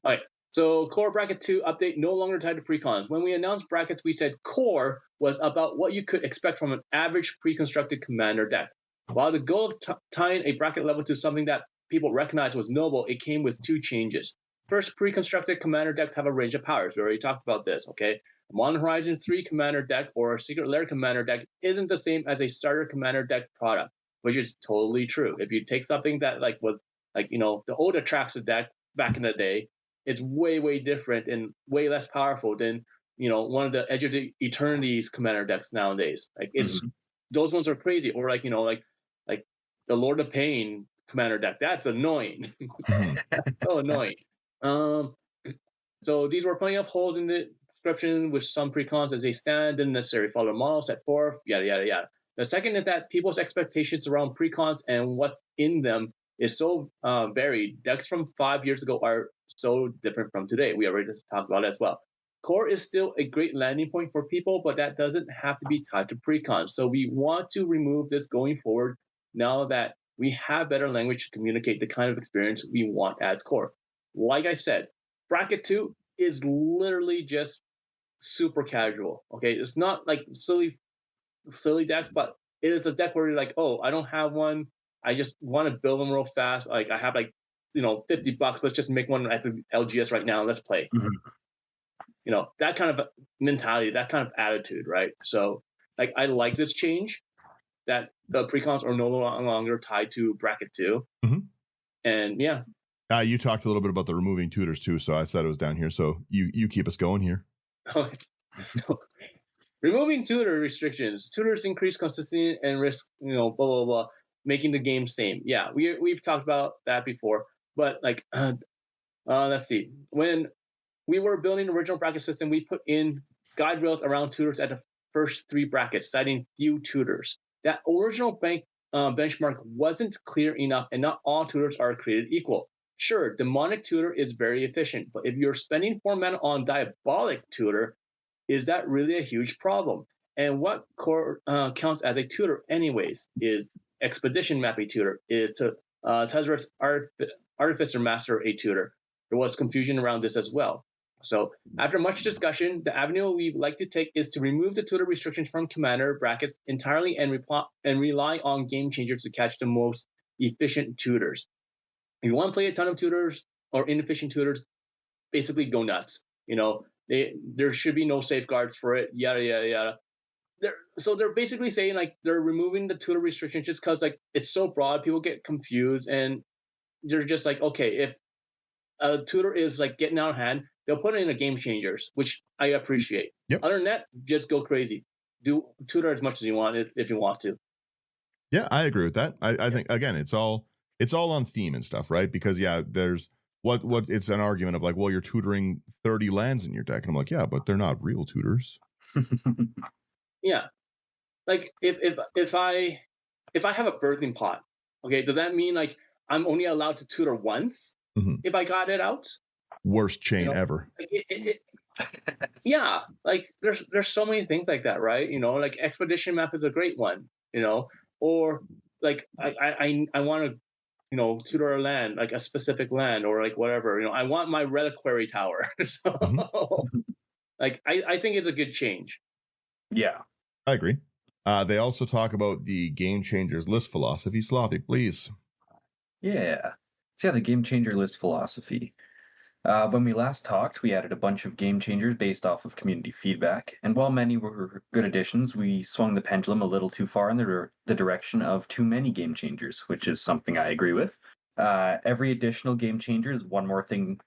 right. So core bracket 2 update, no longer tied to precons. When we announced brackets, we said core was about what you could expect from an average pre-constructed commander deck. While the goal of tying a bracket level to something that people recognized was noble, it came with 2 changes. First, pre-constructed commander decks have a range of powers. We already talked about this, okay? A Modern Horizon 3 commander deck or a Secret Lair commander deck isn't the same as a starter commander deck product, which is totally true. If you take something that was the old Atraxa deck back in the day, it's way, way different and way less powerful than, one of the Edge of the Eternities commander decks nowadays. Like those ones are crazy. Or like the Lord of Pain commander deck. That's annoying. So annoying. So these were plenty of holes in the description with some precons as they stand, didn't necessarily follow model set forth, yada, yada, yada. The second is that people's expectations around precons and what's in them is so varied. Decks from 5 years ago are so different from today. We already talked about it as well. Core is still a great landing point for people, but that doesn't have to be tied to precons. So we want to remove this going forward now that we have better language to communicate the kind of experience we want as core. Like I said, bracket 2 is literally just super casual. Okay, it's not like silly deck, but it is a deck where you're like, oh, I don't have one. I just want to build them real fast. Like I have $50. Let's just make one at the LGS right now. Let's play. That kind of mentality, that kind of attitude, right? So like I like this change that the precons are no longer tied to bracket 2. And yeah. You talked a little bit about the removing tutors too, so I said it was down here. So you keep us going here. Removing tutor restrictions. Tutors increase consistency and risk, blah, blah, blah, making the game same. Yeah, we've talked about that before. But like, let's see. When we were building the original bracket system, we put in guide rails around tutors at the first 3 brackets, citing few tutors. That original benchmark wasn't clear enough, and not all tutors are created equal. Sure, demonic tutor is very efficient, but if you're spending 4 mana on diabolic tutor, is that really a huge problem? And what core counts as a tutor anyways? Is Expedition Map a tutor? Is Tezzereth's Artificer Master a tutor? There was confusion around this as well. So after much discussion, the avenue we'd like to take is to remove the tutor restrictions from Commander brackets entirely and rely on game changers to catch the most efficient tutors. If you want to play a ton of tutors or inefficient tutors, basically go nuts. There should be no safeguards for it, yada, yada, yada. So they're basically saying like they're removing the tutor restrictions just because like it's so broad, people get confused, and they're just like, okay, if a tutor is like getting out of hand, they'll put it in a game changers, which I appreciate. Yep. Other than that, just go crazy. Do tutor as much as you want if you want to. Yeah, I agree with that. I think again, it's all on theme and stuff, right? Because there's what it's an argument of like, well, you're tutoring 30 lands in your deck, and I'm like, yeah, but they're not real tutors. Yeah, like if I have a birthing pot, okay, does that mean like I'm only allowed to tutor once if I got it out? Worst chain ever. Like yeah, like there's so many things like that, right? Like Expedition Map is a great one, or like I want to tutor a land, like a specific land or like whatever. I want my reliquary tower. So like I think it's a good change. Yeah, I agree. They also talk about the game changers list philosophy. Slothy, please. Yeah. So the game changer list philosophy. When we last talked, we added a bunch of game changers based off of community feedback, and while many were good additions, we swung the pendulum a little too far in the direction of too many game changers, which is something I agree with. Every additional game changer is one more thing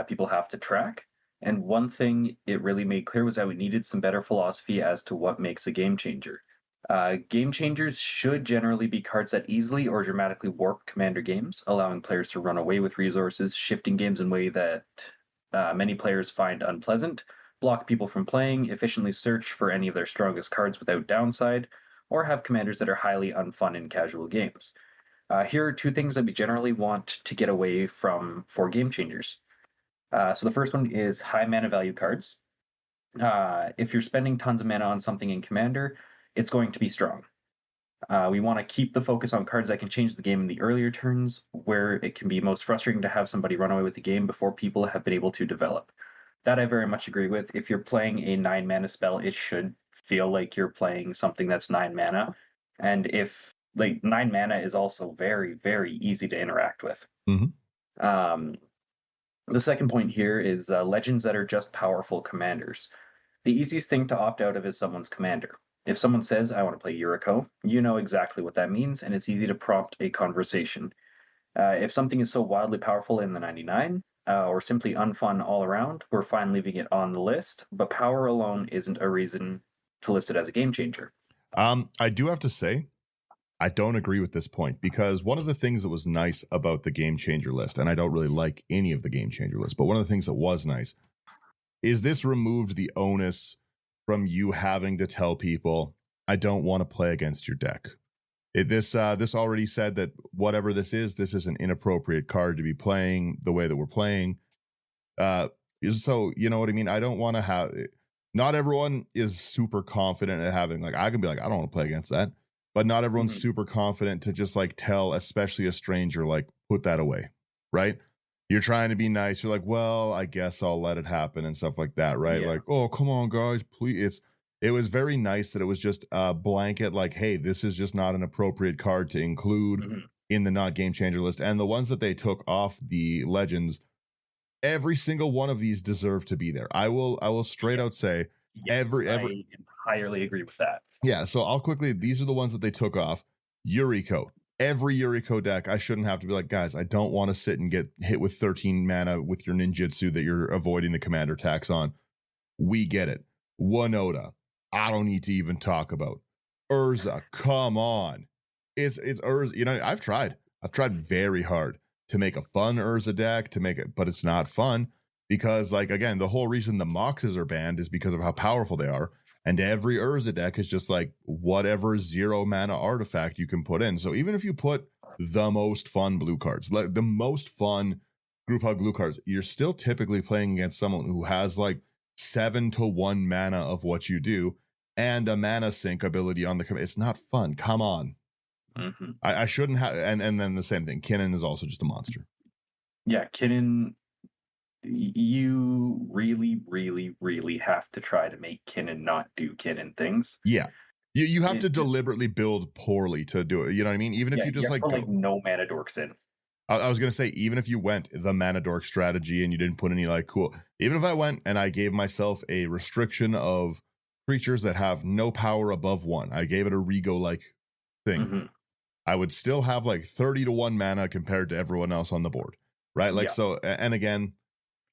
people have to track, and one thing it really made clear was that we needed some better philosophy as to what makes a game changer. Game changers should generally be cards that easily or dramatically warp commander games, allowing players to run away with resources, shifting games in a way that many players find unpleasant, block people from playing, efficiently search for any of their strongest cards without downside, or have commanders that are highly unfun in casual games. Here are two things that we generally want to get away from for game changers. So the first one is high mana value cards. If you're spending tons of mana on something in Commander, it's going to be strong. We want to keep the focus on cards that can change the game in the earlier turns, where it can be most frustrating to have somebody run away with the game before people have been able to develop. That I very much agree with. If you're playing a 9 mana spell, it should feel like you're playing something that's 9 mana. And if like 9 mana is also very, very easy to interact with. Mm-hmm. The second point here is legends that are just powerful commanders. The easiest thing to opt out of is someone's commander. If someone says, I want to play Yuriko, you know exactly what that means, and it's easy to prompt a conversation. If something is so wildly powerful in the 99, or simply unfun all around, we're fine leaving it on the list, but power alone isn't a reason to list it as a game changer. I do have to say, I don't agree with this point, because one of the things that was nice about the game changer list, and I don't really like any of the game changer lists, but one of the things that was nice is this removed the onus from you having to tell people, I don't want to play against your deck. This already said that whatever this is an inappropriate card to be playing the way that we're playing. So, you know what I mean? I don't want to have... Not everyone is super confident at having, like, I can be like, I don't want to play against that. But not everyone's super confident to just, like, tell, especially a stranger, like, put that away, right? You're trying to be nice. You're like, well, I guess I'll let it happen and stuff like that, right? Yeah. Like, oh, come on, guys, please. It was very nice that it was just a blanket, like, hey, this is just not an appropriate card to include in the not game changer list. And the ones that they took off the legends, every single one of these deserve to be there. I will straight out say every I entirely agree with that. Yeah, so I'll quickly, these are the ones that they took off. Yuriko. Every Yuriko deck, I shouldn't have to be like, guys, I don't want to sit and get hit with 13 mana with your ninjutsu that you're avoiding the commander tax on. We get it. Winota, I don't need to even talk about. Urza, come on. It's Urza. You know, I've tried very hard to make a fun Urza deck, to make it, but it's not fun because, like, again, the whole reason the Moxes are banned is because of how powerful they are. And every Urza deck is just like whatever 0 mana artifact you can put in. So even if you put the most fun blue cards, like the most fun group hug blue cards, you're still typically playing against someone who has like 7 to 1 mana of what you do and a mana sync ability on the command. It's not fun. Come on. I shouldn't have, and then the same thing. Kinnan is also just a monster. Yeah, Kinnan. You really, really, really have to try to make Kinnan not do Kinnan things. Yeah. You have to deliberately build poorly to do it. You know what I mean? Even if you just like no mana dorks in. I was going to say, even if you went the mana dork strategy and you didn't put any like cool, even if I went and I gave myself a restriction of creatures that have no power above 1, I gave it a Rego like thing, I would still have like 30-1 mana compared to everyone else on the board, right? Like, so, and again,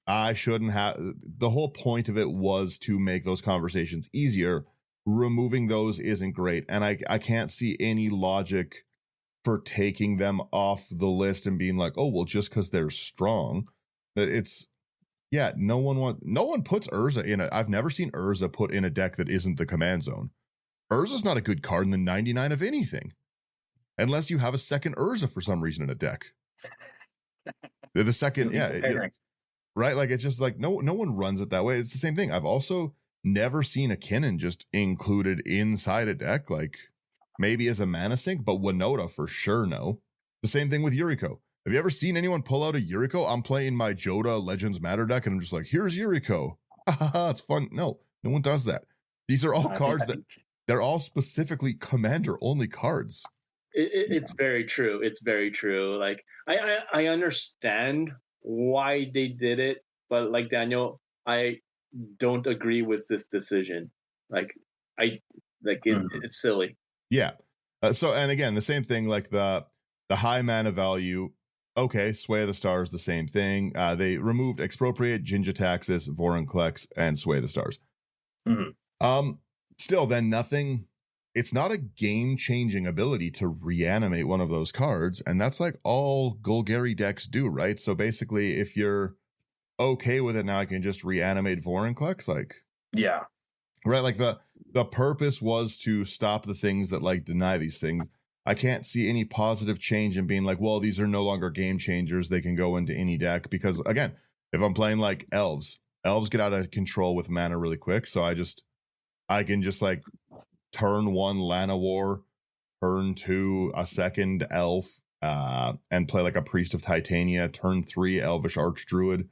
I shouldn't have, the whole point of it was to make those conversations easier. Removing those isn't great. And I can't see any logic for taking them off the list and being like, oh, well, just because they're strong. It's, yeah, no one puts Urza in it. I've never seen Urza put in a deck that isn't the command zone. Urza's not a good card in the 99 of anything. Unless you have a second Urza for some reason in a deck. The second, right? Like, it's just like, no one runs it that way. It's the same thing. I've also never seen a Kinnan just included inside a deck. Like, maybe as a mana sink, but Winota for sure no. The same thing with Yuriko. Have you ever seen anyone pull out a Yuriko? I'm playing my Joda Legends Matter deck, and I'm just like, here's Yuriko. It's fun. No one does that. These are all cards that they're all specifically commander-only cards. It's very true. It's very true. Like, I understand why they did it, but like Daniel, I don't agree with this decision. Like, it's silly. Yeah. So, and again, the same thing, like the high mana value. Okay, Sway of the Stars, the same thing. They removed Expropriate, Jin-Gitaxias, Vorinclex, and Sway of the Stars. Still, then nothing. It's not a game-changing ability to reanimate one of those cards, and that's like all Golgari decks do, right? So basically, if you're okay with it now, I can just reanimate Vorinclex, like, yeah, right. Like the purpose was to stop the things that like deny these things. I can't see any positive change in being like, well, these are no longer game changers. They can go into any deck because, again, if I'm playing like elves get out of control with mana really quick. So I can just like turn 1 Llanowar, turn 2 a second elf, and play like a Priest of Titania, turn 3 Elvish Archdruid,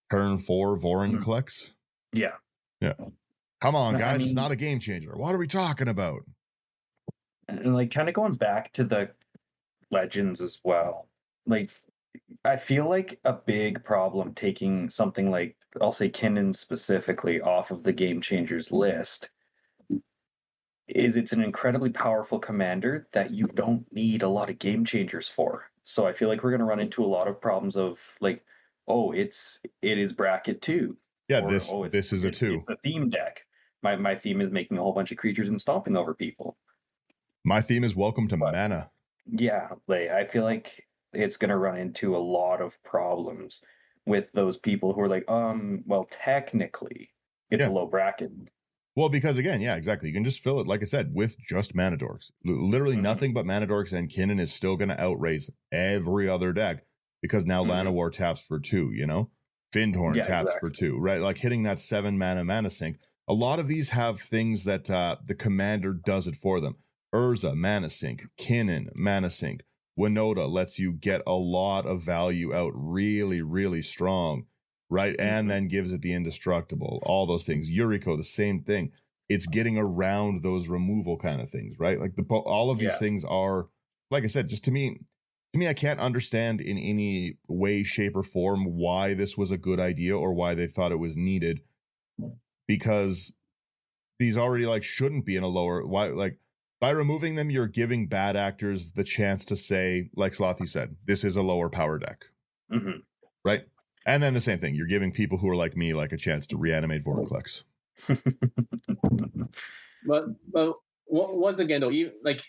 turn 4 Vorinclex. Yeah. Come on, guys, it's not a game changer. What are we talking about? And like, kind of going back to the Legends as well. Like, I feel like a big problem taking something like, I'll say Kinnan specifically, off of the game changers list is it's an incredibly powerful commander that you don't need a lot of game changers for. So I feel like we're going to run into a lot of problems of like, oh, it is bracket 2. Yeah, or, this is a 2. It's a theme deck. My theme is making a whole bunch of creatures and stomping over people. My theme is welcome to mana. Yeah, like, I feel like it's going to run into a lot of problems with those people who are like, well, technically, it's a low bracket. Well, because again, yeah, exactly. You can just fill it, like I said, with just mana dorks. Literally nothing but mana dorks, and Kinnan is still going to outrace every other deck because now Llanowar taps for 2, you know? Findhorn taps for 2, right? Like hitting that 7 mana sink. A lot of these have things that the commander does it for them. Urza, mana sink. Kinnan, mana sink. Winota lets you get a lot of value out really, really strong, right? And then gives it the indestructible, all those things. Yuriko, the same thing. It's getting around those removal kind of things, right? Like all of these things are, like I said, just to me, I can't understand in any way, shape, or form why this was a good idea or why they thought it was needed, because these already like shouldn't be in a lower, why, like, by removing them, you're giving bad actors the chance to say, like Slothy said, this is a lower power deck, right? And then the same thing, you're giving people who are like me like a chance to reanimate Vorinclex. but once again, though, like,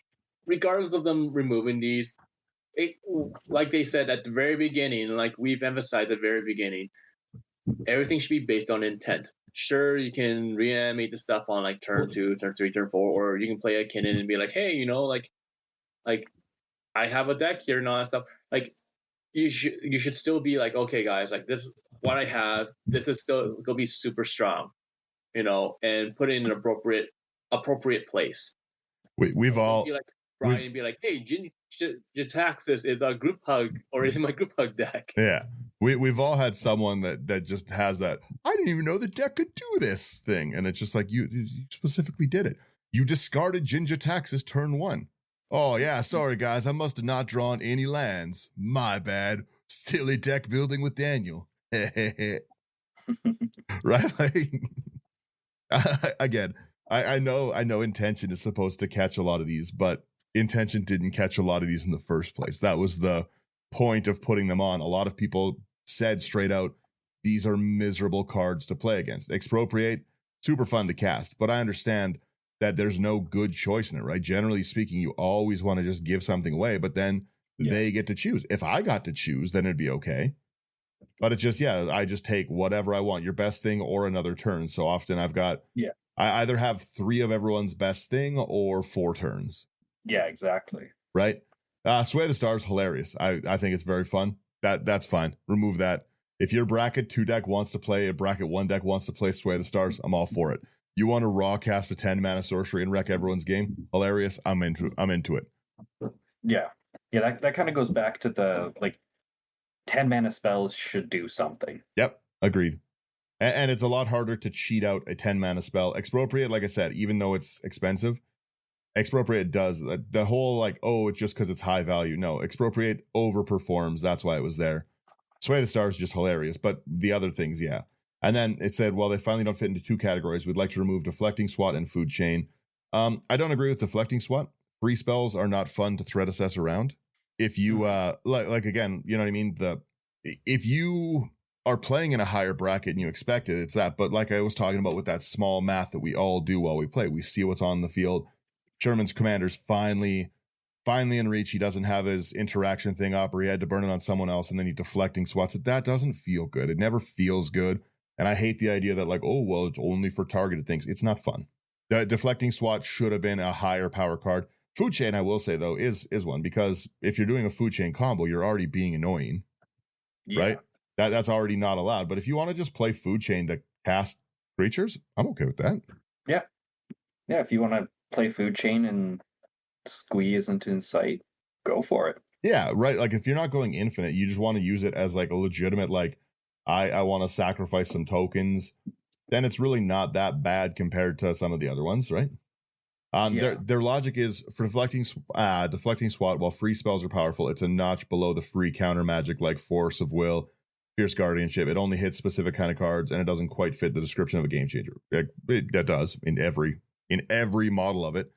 regardless of them removing these, like they said at the very beginning, like we've emphasized at the very beginning, everything should be based on intent. Sure, you can reanimate the stuff on like turn 2, turn 3, turn 4, or you can play a Kinnan and be like, hey, like I have a deck here and all that stuff. Like, you should still be like, okay, guys, like this is what I have. This is still gonna be super strong, and put it in an appropriate place. We've all Brian and be like, "Hey, Jitaxis is a group hug or in my group hug deck." Yeah. We've all had someone that just has that, I didn't even know the deck could do this thing. And it's just like, you specifically did it. You discarded Jitaxis turn 1. Oh, yeah, sorry, guys. I must have not drawn any lands. My bad. Silly deck building with Daniel. Right? Like, again, I know intention is supposed to catch a lot of these, but intention didn't catch a lot of these in the first place. That was the point of putting them on. A lot of people said straight out, these are miserable cards to play against. Expropriate, super fun to cast, but I understand that there's no good choice in it, right? Generally speaking, you always want to just give something away, but then they get to choose. If I got to choose, then it'd be okay. But it's just, I just take whatever I want, your best thing or another turn. So often I've got, I either have 3 of everyone's best thing or 4 turns. Yeah, exactly. Right? Sway the Stars, hilarious. I think it's very fun. That's fine. Remove that. If your bracket 2 deck wants to play, a bracket 1 deck wants to play Sway the Stars, I'm all for it. You want to raw cast a 10 mana sorcery and wreck everyone's game? Hilarious. I'm into it. Yeah. Yeah, that kind of goes back to the 10 mana spells should do something. Yep, agreed. And it's a lot harder to cheat out a 10 mana spell. Expropriate, like I said, even though it's expensive, Expropriate does the whole it's just because it's high value. No, Expropriate overperforms. That's why it was there. Sway the Stars is just hilarious, but the other things, yeah. And then it said, well, they finally don't fit into 2 categories. We'd like to remove Deflecting Swat and Food Chain. I don't agree with Deflecting Swat. Free spells are not fun to threat assess around. If you again, you know what I mean? If you are playing in a higher bracket and you expect it, it's that. But like I was talking about with that small math that we all do while we play, we see what's on the field. Sherman's commander's finally in reach. He doesn't have his interaction thing up, or he had to burn it on someone else, and then he deflecting swats it. That doesn't feel good. It never feels good. And I hate the idea that it's only for targeted things. It's not fun. The deflecting swat should have been a higher power card. Food chain, I will say though, is one, because if you're doing a food chain combo, you're already being annoying, right? That's already not allowed. But if you want to just play food chain to cast creatures, I'm okay with that. Yeah. If you want to play food chain and squee isn't in sight, go for it. Yeah, right. Like if you're not going infinite, you just want to use it as a legitimate I want to sacrifice some tokens, then it's really not that bad compared to some of the other ones, right? Their logic is for deflecting swat, while free spells are powerful, it's a notch below the free counter magic like Force of Will, Fierce Guardianship. It only hits specific kind of cards, and it doesn't quite fit the description of a game changer. That does in every model of it.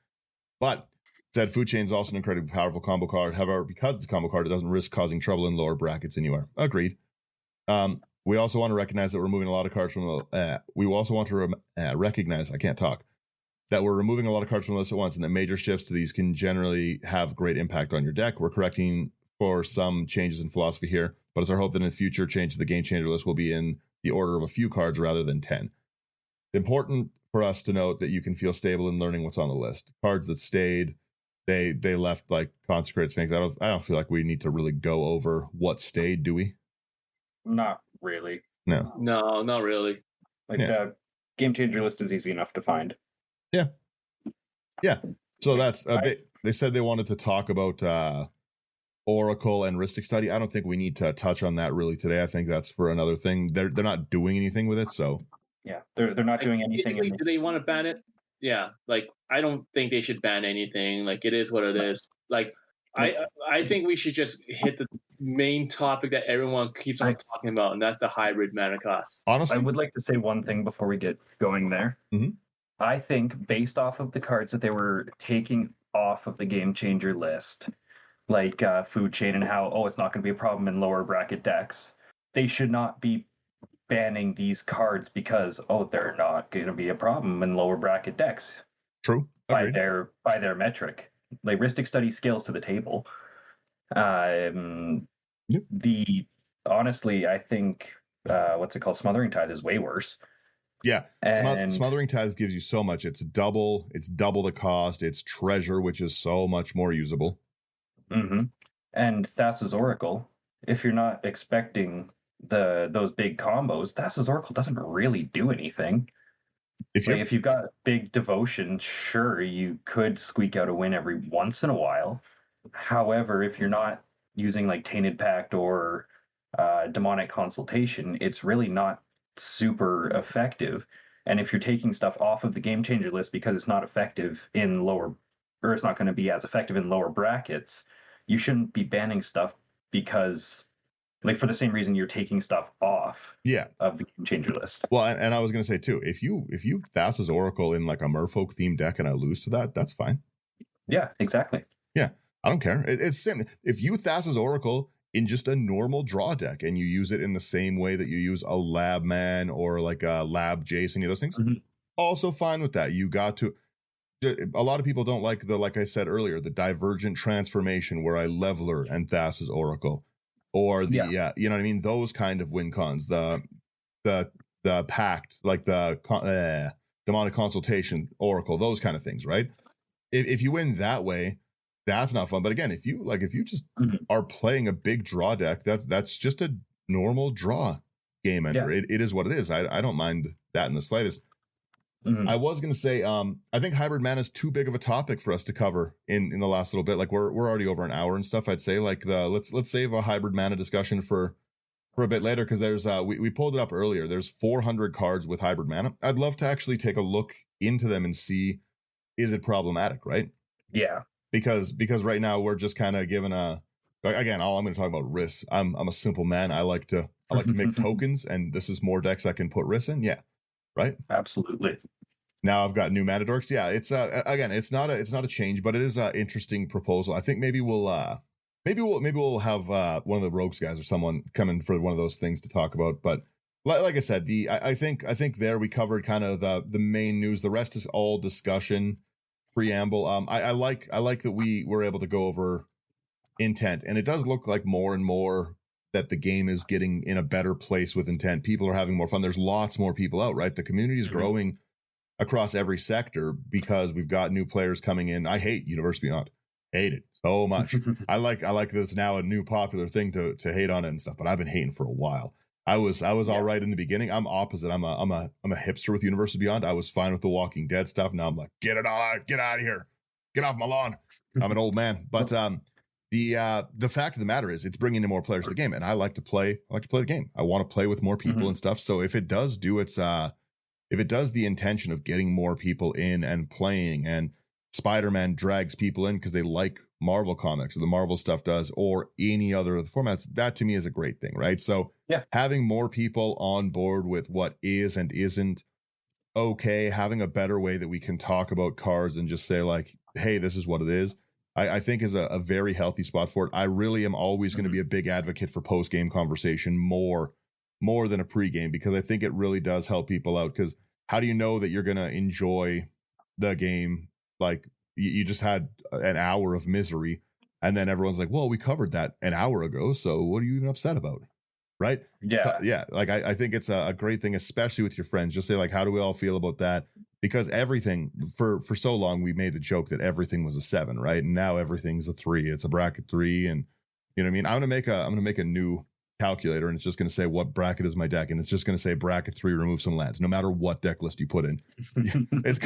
But said food chain is also an incredibly powerful combo card. However, because it's a combo card, it doesn't risk causing trouble in lower brackets anywhere. Agreed. We also want to recognize that we're removing a lot of cards from the. We also want to recognize. I can't talk. That we're removing a lot of cards from the list at once, and that major shifts to these can generally have great impact on your deck. We're correcting for some changes in philosophy here, but it's our hope that in the future, change to the game changer list will be in the order of a few cards rather than 10. Important for us to note that you can feel stable in learning what's on the list. Cards that stayed, they left Consecrated Sphinx. I don't feel like we need to really go over what stayed, do we? Not really. No, not really. The game changer list is easy enough to find. Yeah. So that's they said they wanted to talk about Oracle and Rhystic Study. I don't think we need to touch on that really today. I think that's for another thing. They're not doing anything with it, so yeah, they're not doing anything. Do they want to ban it? Yeah, I don't think they should ban anything. It is what it is. I think we should just hit the main topic that everyone keeps on talking about, and that's the hybrid mana cost. Honestly, I would like to say one thing before we get going there. Mm-hmm. I think based off of the cards that they were taking off of the game changer list, like food chain and how, it's not going to be a problem in lower bracket decks, they should not be banning these cards because, they're not going to be a problem in lower bracket decks. True. Agreed. By their metric. Rhystic Study scales to the table. Honestly, I think Smothering Tithe is way worse. Yeah, Smothering Tithe gives you so much. It's double the cost. It's treasure, which is so much more usable. Mm-hmm. And Thassa's Oracle, if you're not expecting those big combos, Thassa's Oracle doesn't really do anything. If Like you if you've got big devotion, sure, you could squeak out a win every once in a while. However, if you're not using like Tainted Pact or Demonic Consultation, it's really not super effective. And if you're taking stuff off of the game changer list because it's not effective in lower, or it's not going to be as effective in lower brackets, you shouldn't be banning stuff because, like, for the same reason you're taking stuff off yeah. of the game changer list. Well, and I was gonna say too, if you Thassa's Oracle in like a Merfolk themed deck and I lose to that, that's fine. Yeah, exactly. Yeah, I don't care. It's same. If you Thassa's Oracle in just a normal draw deck and you use it in the same way that you use a Lab Man or like a Lab Jace, any of those things, also fine with that. You got to. A lot of people don't like like I said earlier, the divergent transformation where I Leveler and Thassa's Oracle, or the you know what I mean, those kind of win cons, the pact, like the demonic consultation Oracle, those kind of things, right? If you win that way, that's not fun. But again, if you just are playing a big draw deck, that's just a normal draw game ender. It is what it is. I don't mind that in the slightest. I was going to say, I think hybrid mana is too big of a topic for us to cover in the last little bit. Like we're already over an hour and stuff. I'd say like let's save a hybrid mana discussion for a bit later, because there's we pulled it up earlier. There's 400 cards with hybrid mana. I'd love to actually take a look into them and see, is it problematic, right? Yeah. Because right now we're just kind of given again, all I'm going to talk about risks. I'm a simple man. I like to make tokens, and this is more decks I can put risks in. Yeah. Right? Absolutely. Now I've got new mana dorks. Yeah, it's again, it's not a change, but it is an interesting proposal. I think maybe we'll have one of the rogues guys or someone come in for one of those things to talk about. But like I said, I think there we covered kind of the main news. The rest is all discussion, preamble. I like that we were able to go over intent, and it does look like more and more that the game is getting in a better place with intent. People are having more fun. There's lots more people out, right? The community is growing across every sector because we've got new players coming in. I hate Universe Beyond. Hate it so much. I like that it's now a new popular thing to hate on it and stuff, but I've been hating for a while. I was all right in the beginning. I'm opposite. I'm a hipster with Universe Beyond. I was fine with the Walking Dead stuff. Now I'm like, get out of here. Get off my lawn. I'm an old man. But the fact of the matter is, it's bringing in more players to the game, and I like to play the game. I want to play with more people and stuff. So if it does do the intention of getting more people in and playing, and Spider-Man drags people in because they like Marvel comics, or the Marvel stuff does, or any other of the formats, that to me is a great thing, right? So having more people on board with what is and isn't okay, having a better way that we can talk about cards and just say like, hey, this is what it is, I think is a very healthy spot for it. I really am always going to be a big advocate for post-game conversation more than a pre-game, because I think it really does help people out. Because how do you know that you're going to enjoy the game? Like you just had an hour of misery, and then everyone's like, well, we covered that an hour ago, so what are you even upset about? Right? Yeah. Like I think it's a great thing, especially with your friends. Just say like, how do we all feel about that? Because everything for so long, we made the joke that everything was a 7, right? And now everything's a 3. It's a bracket 3. And you know what I mean? I'm going to make a new calculator, and it's just going to say what bracket is my deck, and it's just going to say bracket 3, remove some lands, no matter what deck list you put in. it's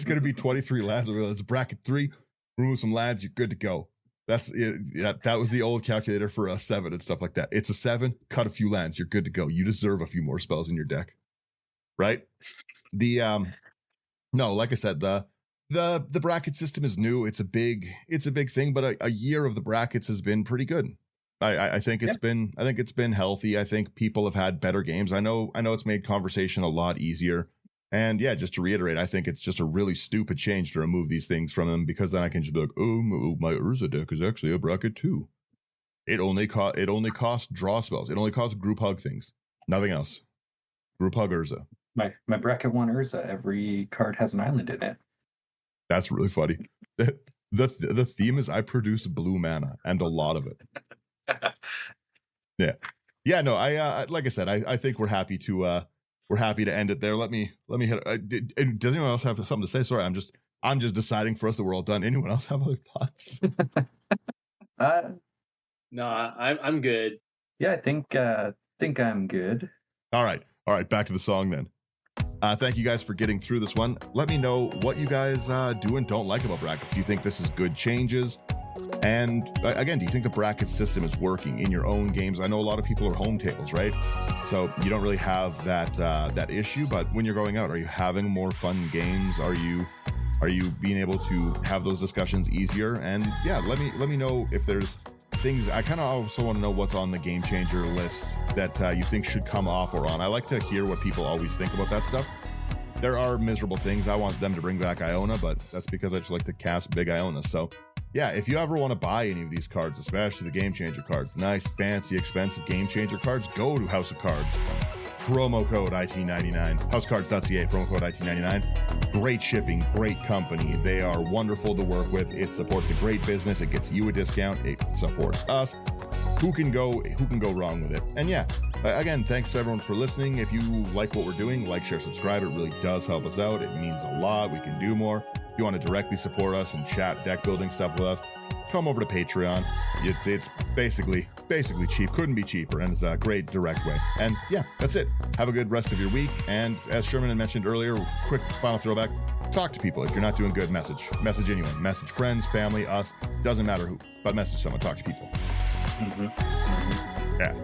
going to be 23 lands. It's bracket 3, remove some lands, you're good to go. That's it. Yeah, that was the old calculator for a 7 and stuff like that. It's a 7, cut a few lands, you're good to go. You deserve a few more spells in your deck, right? No, like I said, the bracket system is new. It's a big thing, but a year of the brackets has been pretty good. I think it's been healthy. I think people have had better games. I know it's made conversation a lot easier. And yeah, just to reiterate, I think it's just a really stupid change to remove these things from them, because then I can just be like, oh, my Urza deck is actually a bracket 2. It only costs draw spells. It only costs group hug things. Nothing else. Group hug Urza. My bracket 1 Urza, every card has an island in it. That's really funny. The theme is I produce blue mana, and a lot of it. Yeah. No, I like I said, I think we're happy to end it there. Let me hit. Does anyone else have something to say? Sorry, I'm just deciding for us that we're all done. Anyone else have other thoughts? No, I'm good. Yeah, I think I'm good. All right. Back to the song then. Thank you guys for getting through this one. Let me know what you guys do and don't like about brackets. Do you think this is good changes? And again, do you think the bracket system is working in your own games? I know a lot of people are home tables, right? So you don't really have that issue. But when you're going out, are you having more fun games? Are you being able to have those discussions easier? And yeah, let me know if there's things. I kind of also want to know what's on the game changer list that you think should come off or on. I like to hear what people always think about that stuff. There are miserable things. I want them to bring back Iona, but that's because I just like to cast big Iona. So yeah, if you ever want to buy any of these cards, especially the Game Changer cards, nice, fancy, expensive Game Changer cards, go to House of Cards. Promo code IT99. Housecards.ca, promo code IT99. Great shipping, great company. They are wonderful to work with. It supports a great business. It gets you a discount. It supports us. Who can go wrong with it? And yeah, again, thanks to everyone for listening. If you like what we're doing, like, share, subscribe. It really does help us out. It means a lot. We can do more. If you want to directly support us and chat deck building stuff with us, come over to Patreon. It's basically cheap. Couldn't be cheaper, and it's a great direct way. And yeah, that's it. Have a good rest of your week. And as Sherman had mentioned earlier, quick final throwback, talk to people. If you're not doing good, message anyone. Message friends, family, us, doesn't matter who, but message someone, talk to people. Yeah.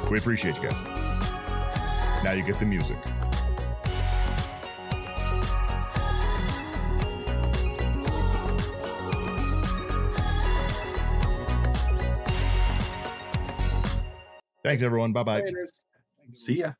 We appreciate you guys. Now you get the music. Thanks, everyone. Bye-bye. Later. See ya.